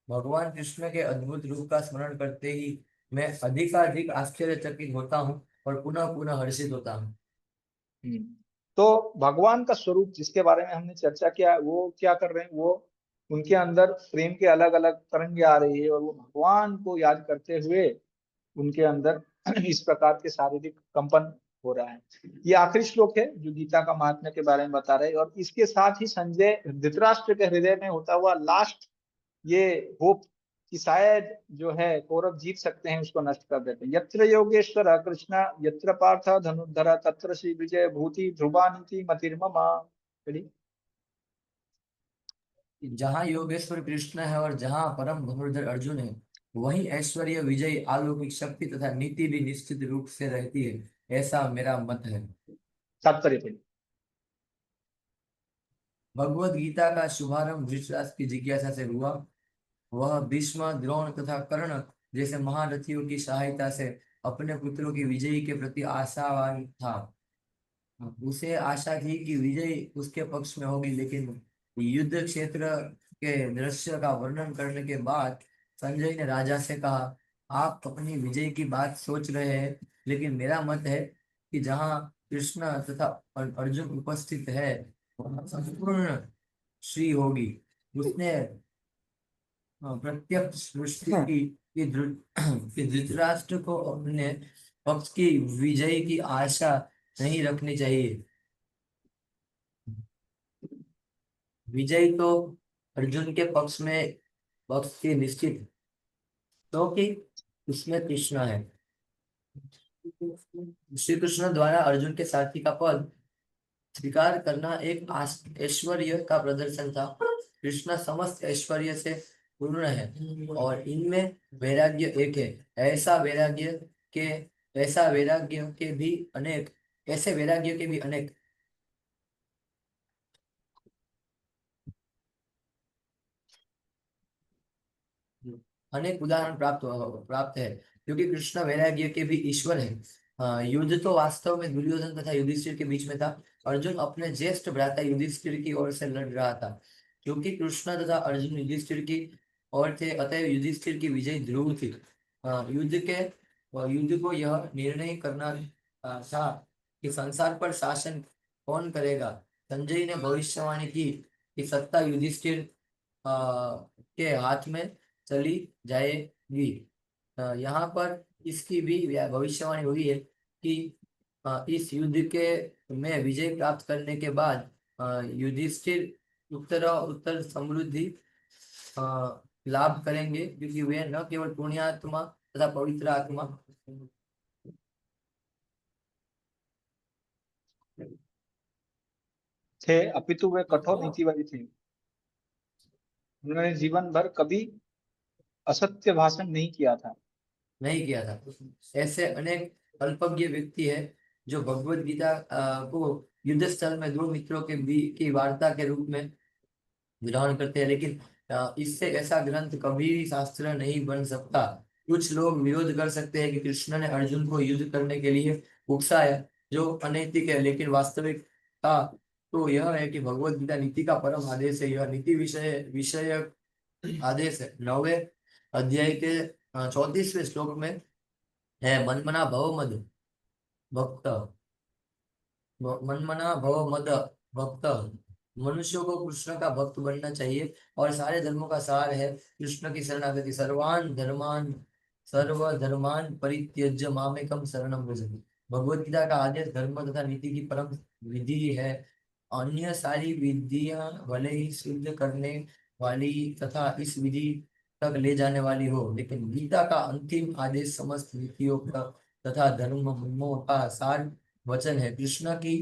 भगवान कृष्ण के अद्भुत रूप का स्मरण करते ही मैं अधिकाधिक आश्चर्यचकित होता हूँ और पुनः पुनः हर्षित होता हूँ। तो भगवान का स्वरूप जिसके बारे में हमने चर्चा किया, वो क्या कर रहे हैं, वो उनके अंदर प्रेम के अलग अलग तरंगे आ रही है और वो भगवान को याद करते हुए उनके अंदर इस प्रकार के शारीरिक कंपन हो रहा है। ये आखिरी श्लोक है जो गीता का महात्म्य के बारे में बता रहे हैं। और इसके साथ ही संजय धृतराष्ट्र के हृदय में होता हुआ लास्ट ये होप कि शायद जो है कौरव जीत सकते हैं, उसको नष्ट कर देते हैं। यत्र योगेश्वर कृष्ण यत्र पार्थ धनुर्धर तत्र श्री विजय भूति ध्रुवा नीति मतिर्ममा। जहाँ योगेश्वर कृष्ण है और जहाँ परम धनुर्धर अर्जुन है, वहीं ऐश्वर्य विजय अलौकिक शक्ति तथा नीति भी निश्चित रूप से रहती है, ऐसा मेरा मत है। तात्पर्य भगवत गीता का शुभारंभ धृतराष्ट्र की जिज्ञासा से हुआ। वह भीष्म, द्रोण तथा कर्ण जैसे महारथियों की सहायता से अपने पुत्रों की विजय के प्रति आशावान था। उसे आशा थी कि विजय उसके पक्ष में होगी, लेकिन युद्ध क्षेत्र के दृश्य का वर्णन करने के बाद संजय ने राजा से कहा, आप अपनी विजय की बात सोच रहे हैं, लेकिन मेरा मत है कि जहाँ कृष्ण तथा अर्जुन उपस्थित है वहाँ संपूर्ण श्री होगी। उसने प्रत्यक्ष दृष्टि की कि धृतराष्ट्र को अपने पक्ष की विजय की आशा नहीं रखनी चाहिए। विजय तो अर्जुन के पक्ष की निश्चित, क्योंकि उसमें कृष्ण है। श्री कृष्ण द्वारा अर्जुन के सारथी का पद स्वीकार करना एक ऐश्वर्य का प्रदर्शन था। कृष्ण समस्त ऐश्वर्य से पूर्ण है और इनमें वैराग्य एक है। के ऐसा वैराग्य के भी अनेक उदाहरण प्राप्त है, क्योंकि कृष्ण वैराग्य के भी ईश्वर है। युद्ध तो वास्तव में दुर्योधन तथा युधिष्ठिर के बीच में था। अर्जुन अपने ज्येष्ठ भ्राता युधिष्ठिर की ओर से लड़ रहा था। क्योंकि कृष्ण तथा अर्जुन युधिष्ठिर की ओर थे, अतः युधिष्ठिर की विजय ध्रुव थी। युद्ध को यह निर्णय करना था कि संसार पर शासन कौन करेगा। संजय ने भविष्यवाणी की कि सत्ता युधिष्ठिर के हाथ में चली जाएगी। यहाँ पर इसकी भी भविष्यवाणी हुई है कि इस युद्ध के में विजय प्राप्त करने के बाद युधिष्ठिर उत्तर समृद्धि लाभ करेंगे, क्योंकि वे न केवल पुण्यात्मा तथा पवित्र आत्मा थे, अपितु वे कठोर नीतिवादी थे। उन्होंने जीवन भर कभी असत्य भाषण नहीं किया था। नहीं किया था। ऐसे अनेक अल्पज्ञ व्यक्ति है जो भगवत गीता को युद्ध स्थल में दो मित्रों के बीच की वार्ता के रूप में ग्रहण करते हैं, लेकिन इससे ऐसा ग्रंथ कभी भी शास्त्र नहीं बन सकता। कुछ लोग विरोध कर सकते हैं कि कृष्ण ने अर्जुन को युद्ध करने के लिए उकसाया, जो अनैतिक है, लेकिन वास्तविकता तो यह है कि भगवत गीता नीति का परम आदेश है। यह नीति विषय आदेश है। 9वें अध्याय के 34वें श्लोक में है, मनमना भव मद भक्त, मनमना भव मद भक्त। मनुष्यों को कृष्ण का भक्त बनना चाहिए और सारे धर्मों का सार है कृष्ण की शरणागति। सर्व धर्मान परित्यज्य मामेकम शरणम व्रज। भगवत गीता का आदेश धर्म तथा नीति की परम विधि है। अन्य सारी विधियां भले ही सिद्ध करने वाली तथा इस विधि तक ले जाने वाली हो, लेकिन गीता का अंतिम आदेश समस्त नीतियों का तथा धर्मों का सार वचन है। कृष्ण की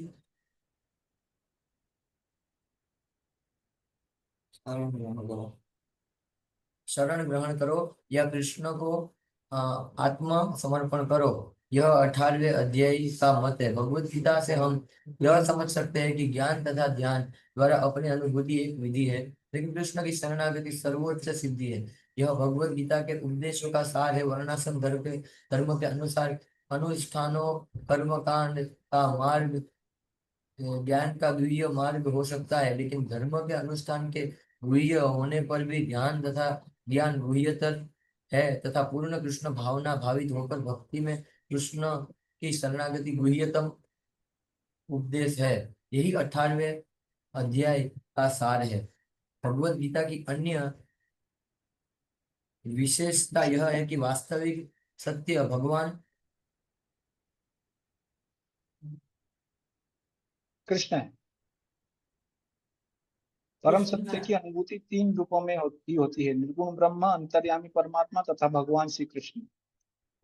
शरण ग्रहण करो या कृष्ण को आत्म समर्पण करो, यह 18वें अध्याय का मत है। भगवत गीता से हम यह समझ सकते हैं कि ज्ञान तथा ध्यान द्वारा अपनी अनुभूति एक विधि है, लेकिन कृष्ण की शरणागति सर्वोच्च सिद्धि है। यह भगवत गीता के उपदेशों का सार है। वर्णाश्रम धर्म के अनुसार अनुष्ठानों कर्मकांड का मार्ग ज्ञान का गुह्य मार्ग हो सकता है, लेकिन धर्म के अनुष्ठान के गुह्य होने पर भी ज्ञान गुह्यतर है तथा पूर्ण कृष्ण भावना भावित होकर भक्ति में कृष्ण की शरणागति गुह्यतम उपदेश है। यही 18वें अध्याय का सार है। भगवत गीता की अन्य विशेषता यह है कि वास्तविक सत्य भगवान कृष्ण है। परम सत्य की अनुभूति 3 रूपों में होती है, निर्गुण ब्रह्म, अंतर्यामी परमात्मा तथा भगवान श्री कृष्ण।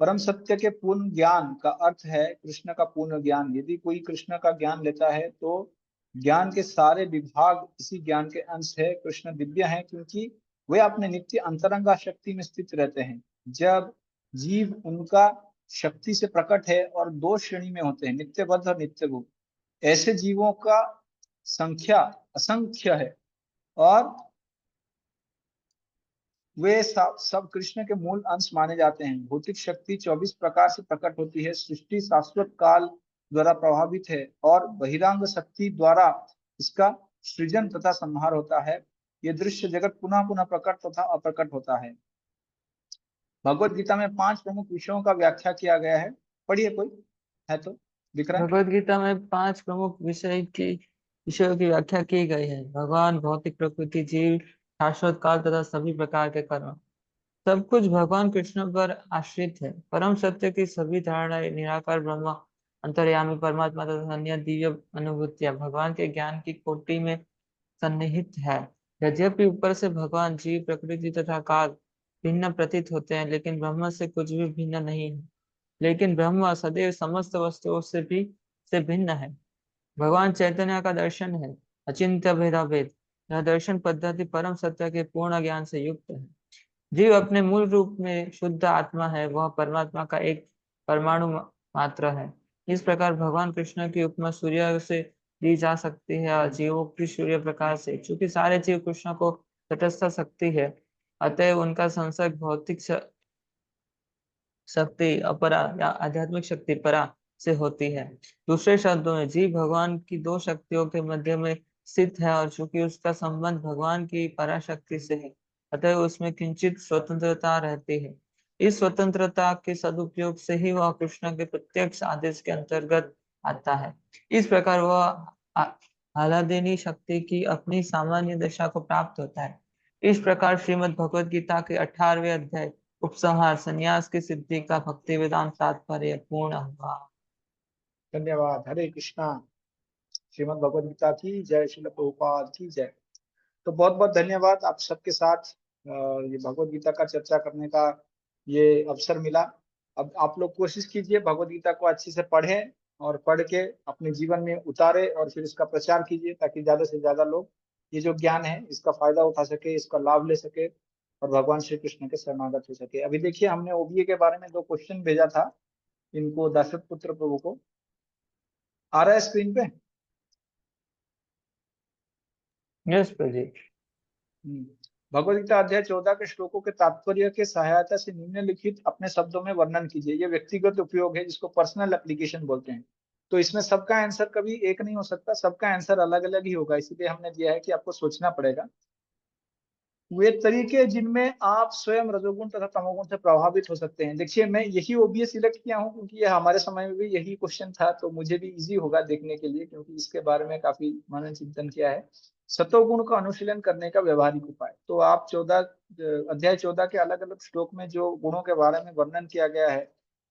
परम सत्य के पूर्ण ज्ञान का अर्थ है कृष्ण का पूर्ण ज्ञान। यदि कोई कृष्ण का ज्ञान लेता है तो ज्ञान के सारे विभाग इसी ज्ञान के अंश है। कृष्ण दिव्य हैं क्योंकि वे अपने नित्य अंतरंगा शक्ति में स्थित रहते हैं। जब जीव उनका शक्ति से प्रकट है और 2 श्रेणी में होते हैं, नित्यबद्ध और नित्यभूत। ऐसे जीवों का संख्या असंख्य है और वे सब कृष्ण के मूल अंश माने जाते हैं। भौतिक शक्ति 24 प्रकार से प्रकट होती है। सृष्टि शाश्वत काल द्वारा प्रभावित है और बहिरंग शक्ति द्वारा इसका सृजन तथा संहार होता है। ये दृश्य जगत पुनः पुनः प्रकट तथा अप्रकट होता है। भगवत गीता में 5 प्रमुख विषयों का व्याख्या किया गया है। पढ़िए, कोई है तो दिख रहा है। भगवत गीता में 5 प्रमुख विषयों की व्याख्या की गई है। भगवान, भौतिक प्रकृति, जीव, शाश्वत काल तथा सभी प्रकार के कर्म। सब कुछ भगवान कृष्ण पर आश्रित है। परम सत्य की सभी धारणाएं, निराकार ब्रह्म, अंतर्यामी परमात्मा तथा अन्य दिव्य अनुभूतियां भगवान के ज्ञान की कोटि में सन्निहित है। यद्यपि ऊपर से भगवान, जीव, प्रकृति तथा काल भिन्न प्रतीत होते हैं, लेकिन ब्रह्म से कुछ भी भिन्न नहीं है। लेकिन ब्रह्म सदैव समस्त वस्तुओं से भिन्न है। भगवान चैतन्य का दर्शन है अचिंत्य भेदाभेद। यह दर्शन पद्धति परम सत्य के पूर्ण ज्ञान से युक्त है। जीव अपने मूल रूप में शुद्ध आत्मा है, वह परमात्मा का एक परमाणु मात्र है। इस प्रकार भगवान कृष्ण की उपमा सूर्य से दी जा सकती है और जीवों की सूर्य प्रकाश से। चूंकि सारे जीव कृष्ण को तटस्थ शक्ति है, अतएव उनका संसर्ग भौतिक शक्ति अपरा या आध्यात्मिक शक्ति परा से होती है। दूसरे शब्दों में जीव भगवान की 2 शक्तियों के मध्य में स्थित है और चूंकि उसका संबंध भगवान की पराशक्ति से है, अतः उसमें किंचित स्वतंत्रता रहती है। इस स्वतंत्रता के सदुपयोग से ही वह कृष्ण के प्रत्यक्ष आदेश के अंतर्गत आता है। इस प्रकार वह आह्लादिनी शक्ति की अपनी सामान्य दशा को प्राप्त होता है। इस प्रकार श्रीमद् भगवद गीता के 18वें अध्याय उपसंहार संन्यास की सिद्धि का भक्ति वेदांत तात्पर्य पूर्ण हुआ। धन्यवाद। हरे कृष्णा। श्रीमद् भगवद गीता की जय। श्रील प्रभुपाद की जय। तो बहुत बहुत धन्यवाद आप सबके साथ ये भगवद गीता का चर्चा करने का ये अवसर मिला। अब आप लोग कोशिश कीजिए भगवद गीता को अच्छे से पढ़ें और पढ़ के अपने जीवन में उतारे और फिर इसका प्रचार कीजिए, ताकि ज्यादा से ज्यादा लोग ये जो ज्ञान है इसका फायदा उठा सके, इसका लाभ ले सके और भगवान श्री कृष्ण के शरणागत हो सके। अभी देखिए, हमने ओबीए के बारे में 2 क्वेश्चन भेजा था इनको, दशरथ पुत्र प्रभु को। आ रहा है स्क्रीन पे? यस प्रभु जी। भगवद गीता अध्याय 14 के श्लोकों के तात्पर्य के सहायता से निम्नलिखित अपने शब्दों में वर्णन कीजिए। ये व्यक्तिगत उपयोग है, जिसको पर्सनल एप्लीकेशन बोलते हैं। तो इसमें सबका आंसर कभी एक नहीं हो सकता, सबका आंसर अलग अलग ही होगा, इसीलिए हमने दिया है कि आपको सोचना पड़ेगा। वे तरीके जिनमें आप स्वयं रजोगुण तथा तमोगुण से प्रभावित हो सकते हैं। देखिए, मैं यही ओबीए सिलेक्ट किया हूँ क्योंकि ये हमारे समय में भी यही क्वेश्चन था, तो मुझे भी इजी होगा देखने के लिए, क्योंकि इसके बारे में काफी मनन चिंतन किया है। सतोगुण का अनुशीलन करने का व्यवहारिक उपाय। तो आप अध्याय 14 के अलग अलग श्लोक में जो गुणों के बारे में वर्णन किया गया है,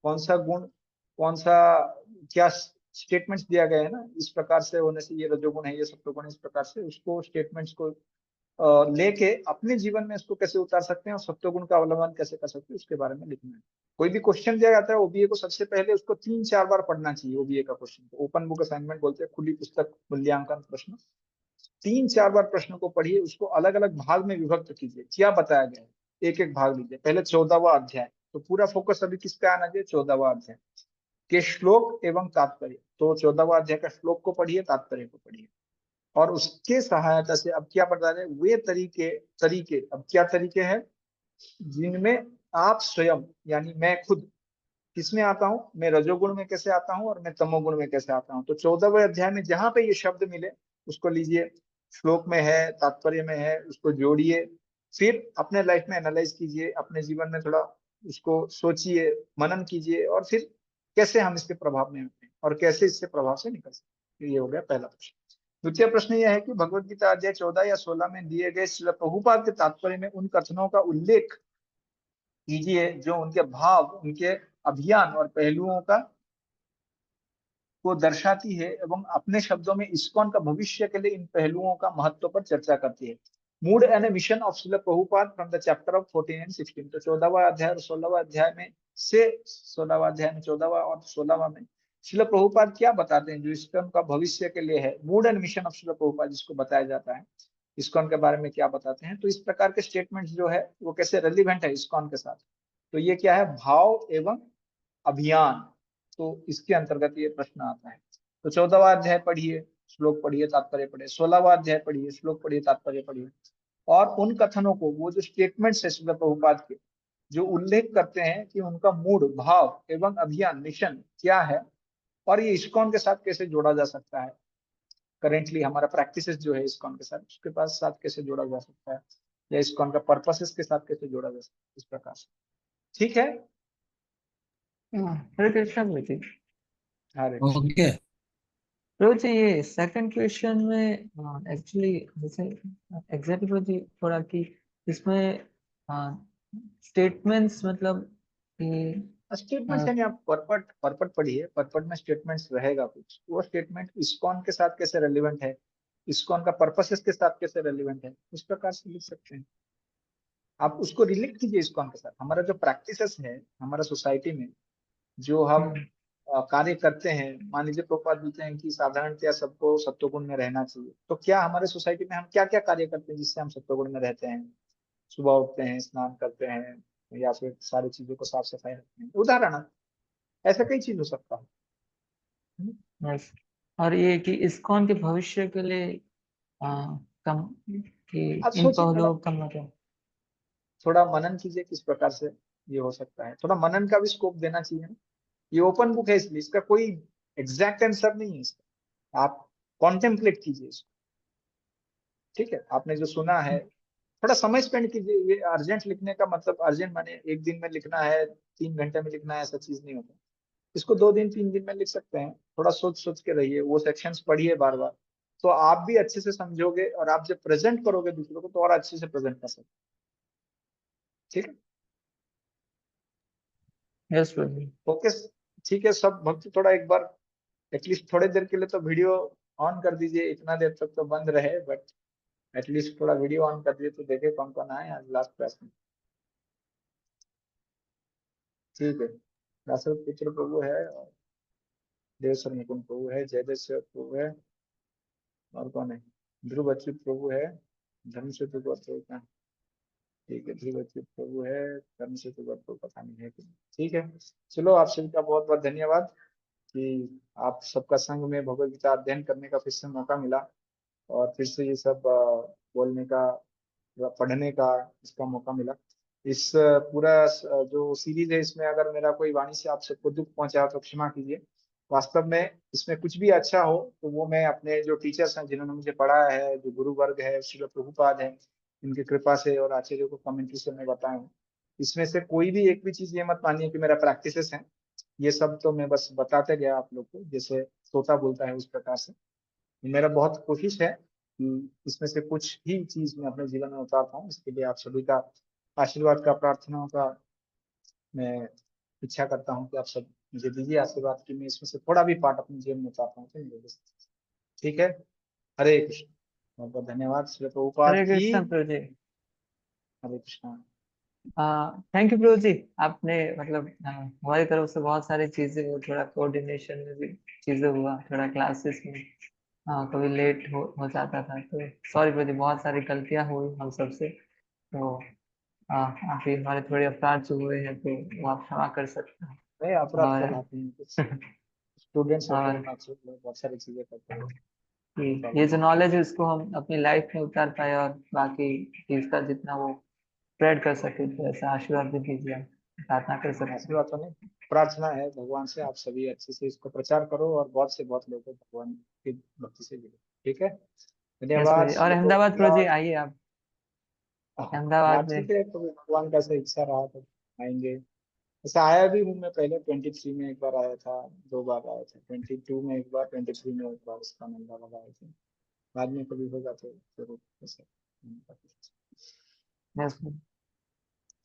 कौन सा गुण, कौन सा, क्या स्टेटमेंट्स दिया गया है ना, इस प्रकार से होने से ये रजोगुण है, ये सत्वगुण, इस प्रकार से उसको स्टेटमेंट्स को लेके अपने जीवन में इसको कैसे उतार सकते हैं और सत्वगुण का अवलंबन कैसे कर सकते हैं, उसके बारे में लिखना है। कोई भी क्वेश्चन दिया जाता है ओबीए को, सबसे पहले उसको 3-4 बार पढ़ना चाहिए। ओबीए का क्वेश्चन ओपन बुक असाइनमेंट बोलते हैं, खुली पुस्तक मूल्यांकन प्रश्न। 3-4 बार प्रश्न को पढ़िए, उसको अलग अलग भाग में विभक्त कीजिए, क्या बताया गया है एक एक भाग लीजिए। पहले 14वां अध्याय, तो पूरा फोकस अभी किस पे आना चाहिए? 14वां अध्याय के श्लोक एवं तात्पर्य। तो 14वां अध्याय का श्लोक को पढ़िए, तात्पर्य को पढ़िए, और उसके सहायता से अब क्या बता रहे हैं, वे तरीके अब क्या तरीके हैं जिनमें आप स्वयं, यानी मैं खुद किसमें आता हूं, मैं रजोगुण में कैसे आता हूं और मैं तमोगुण में कैसे आता हूं। तो 14वें अध्याय में जहां पे ये शब्द मिले उसको लीजिए, श्लोक में है, तात्पर्य में है, उसको जोड़िए, फिर अपने लाइफ में एनालाइज कीजिए, अपने जीवन में थोड़ा उसको सोचिए, मनन कीजिए, और फिर कैसे हम इसके प्रभाव में होते हैं और कैसे इससे प्रभाव से निकल सकते हैं। ये हो गया पहला प्रश्न। द्वितीय प्रश्न यह है कि भगवत गीता अध्याय 14 या 16 में दिए गए श्रील प्रभुपाद के तात्पर्य में उन कथनों का उल्लेख कीजिए जो उनके भाव, उनके अभियान और पहलुओं को दर्शाती है, एवं अपने शब्दों में इस्कॉन का भविष्य के लिए इन पहलुओं का महत्व पर चर्चा करती है। Mood and mission of Srila Prabhupada from the chapter of 14 and 16। तो 14वां अध्याय और 16वां अध्याय में से 16वां अध्याय में 14वां और 16वां में श्रील प्रभुपाद क्या बताते हैं जो इस्कॉन का भविष्य के लिए है। Mood and mission of Srila Prabhupada जिसको बताया जाता है, इस्कॉन के बारे में क्या बताते हैं। तो इस प्रकार के स्टेटमेंट्स जो है वो कैसे रेलिवेंट है इस्कॉन के साथ। तो ये क्या है, भाव एवं अभियान, तो इसके अंतर्गत ये प्रश्न आता है। तो 14वां अध्याय पढ़िए, श्लोक पढ़िए, तात्पर्य पढ़िए। 16वां अध्याय पढ़िए, श्लोक पढ़िए, तात्पर्य पढ़िए, और उन कथनों को, वो जो स्टेटमेंट्स है श्रील प्रभुपाद के, जो उल्लेख करते हैं कि उनका मूड, भाव एवं अभियान, मिशन क्या है, और ये इस्कॉन के साथ कैसे जोड़ा जा सकता है। करेंटली हमारा प्रैक्टिसेस जो है इस्कॉन के साथ, उसके पास साथ कैसे जोड़ा जा सकता है, या इस्कॉन का पर्पसेस के साथ कैसे जोड़ा जा सकता है, इस प्रकार से। ठीक है, हरे कृष्णा प्रभु जी। हरे कृष्ण। ओके। प्रभु जी ये सेकंड क्वेश्चन में एक्चुअली जैसे एग्जैक्टली प्रभु जी थोड़ा कि इसमें स्टेटमेंट्स मतलब कि स्टेटमेंट्स यानी आप परपट पढ़िए, परपट में स्टेटमेंट्स रहेगा कुछ, वो स्टेटमेंट इस्कॉन के साथ कैसे रेलिवेंट है, इस्कॉन का पर्पसेस के साथ कैसे रेलिवेंट है, उस प्रकार से लिख सकते हैं। आप उसको रिलेट कीजिए इस्कॉन के साथ। हमारा जो प्रैक्टिसेस है, हमारा सोसाइटी में जो हम कार्य करते हैं, मान लीजिए प्रभुपाद बोलते हैं कि साधारणतया सबको सत्वगुण में रहना चाहिए, तो क्या हमारे सोसाइटी में हम क्या क्या कार्य करते हैं जिससे हम सत्वगुण में रहते हैं। सुबह उठते हैं, स्नान करते हैं, या फिर सारी चीजों को साफ सफाई रखते हैं, उदाहरण ऐसा कई चीज हो सकता है। yes, और ये कि इस्कॉन के भविष्य के लिए कम कि आप इन सोचिए, पहलुओं का मतलब थोड़ा मनन कीजिए किस प्रकार से ये हो सकता है। थोड़ा मनन का भी स्कोप देना चाहिए ना। ये ओपन बुक है, इसलिए इसका कोई एग्जैक्ट आंसर नहीं है इसका, आप कॉन्टेम्पलेट कीजिए इसको। ठीक है, आपने जो सुना है थोड़ा समय स्पेंड कीजिए। ये अर्जेंट लिखने का मतलब, अर्जेंट माने 1 दिन में लिखना है, 3 घंटे में लिखना है, ऐसा चीज नहीं होता। इसको 2 दिन 3 दिन में लिख सकते हैं। थोड़ा सोच सोच के रहिए, वो सेक्शंस पढ़िए बार बार, तो आप भी अच्छे से समझोगे, और आप जब प्रेजेंट करोगे दूसरों को तो और अच्छे से प्रेजेंट कर सकते। ठीक है, यस प्रभु जी। ओके, ठीक है। सब भक्त थोड़ा एक बार एटलीस्ट थोड़े देर के लिए तो वीडियो ऑन कर दीजिए, इतना देर तक तो बंद रहे, बट एटलीस्ट थोड़ा वीडियो ऑन कर दिए तो देखे कौन कौन आए आज लास्ट क्लास में। ठीक है, दशरथ पुत्र प्रभु है, और देवेश्वर मुकुंद प्रभु है, जयदेश्वर प्रभु है, और कौन है, ध्रुव अच्युत प्रभु है, धर्मसेतु प्रभु का, ठीक है, ध्रुव अच्युत प्रभु है, धर्मसेतु प्रभु पता नहीं है कि नहीं। ठीक है, चलो आप सभी का बहुत बहुत धन्यवाद कि आप सबका संग में भगवत गीता अध्ययन करने का फिर से मौका मिला, और फिर से ये सब बोलने का या पढ़ने का इसका मौका मिला। इस पूरा जो सीरीज है, इसमें अगर मेरा कोई वाणी से आप सबको दुख पहुंचा तो क्षमा कीजिए। वास्तव में इसमें कुछ भी अच्छा हो तो वो मैं अपने जो टीचर्स हैं, जिन्होंने मुझे पढ़ाया है, जो गुरु वर्ग है, श्रील प्रभुपाद है, इनकी कृपा से और आचार्यों को कमेंट्री से मैं बताया हूँ। इसमें से कोई भी एक भी चीज ये मत मानिए कि मेरा प्रैक्टिसेस है, ये सब तो मैं बस बताते गया आप लोग को, जैसे तोता बोलता है उस प्रकार से। मेरा बहुत कोशिश है कि इसमें से कुछ ही चीज मैं अपने जीवन में उतार पाऊँ। इसके लिए आप सभी का आशीर्वाद का, प्रार्थनाओं का मैं इच्छा करता हूँ कि आप सब मुझे दीजिए आशीर्वाद कि मैं इसमें से थोड़ा भी पार्ट अपने जीवन में उतार पाऊँ तो मेरे लिए। ठीक है, हरे कृष्ण, बहुत बहुत धन्यवाद श्री प्रभुपाद हरे की। कृष्ण प्रभु जी। हरे कृष्ण। थैंक यू प्रभु जी, आपने मतलब हमारी तरफ से बहुत सारी चीजें, वो थोड़ा कोऑर्डिनेशन में भी चीजें हुआ, थोड़ा क्लासेस में कभी लेट हो जाता था, तो सॉरी प्रभु जी, बहुत सारी गलतियां हुई हम सबसे। तो आप ही हमारे थोड़े अपराध जो हुए हैं तो वो आप क्षमा कर सकते हैं। नहीं, अपराध का और बात नहीं, कुछ स्टूडेंट्स होते हैं और ना, अक्सर लोग बहुत सारी चीजें करते हैं। ये जो नॉलेज है उसको हम अपनी लाइफ में उतार पाए, और बाकी इसका जितना वो स्प्रेड कर सके, तो ऐसा आशीर्वाद भी कीजिए, हम प्रार्थना कर सकते हैं। आशीर्वाद तो नहीं, प्रार्थना है भगवान से, आप सभी अच्छे से इसको प्रचार करो और बहुत से बहुत लोगों को भगवान की भक्ति से जुड़ो। ठीक है, यस धन्यवाद प्रभु जी, और श्री अहमदाबाद प्रभु जी प्रभुपाद। आइए आप हाँ अहमदाबाद में। ठीक है, तो भगवान का ऐसा इच्छा रहा तो आएंगे। ऐसा आया भी हूँ मैं पहले, 23 में एक बार आया था, 2 बार आया था, 22 में एक बार, 23 में एक बार, उसका नंबर लगाया था। बाद में कभी होगा तो जरूर ऐसा। यस प्रभु।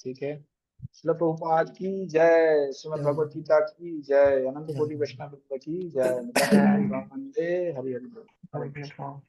ठीक है, श्रील प्रभुपाद की जय, श्रीमद् भगवत गीता की जय, अनंत कोटि वैष्णव वृंद की जय, निताय गौर वंदे, हरि हरि बोल। हरे हरे कृष्ण। कृष्ण।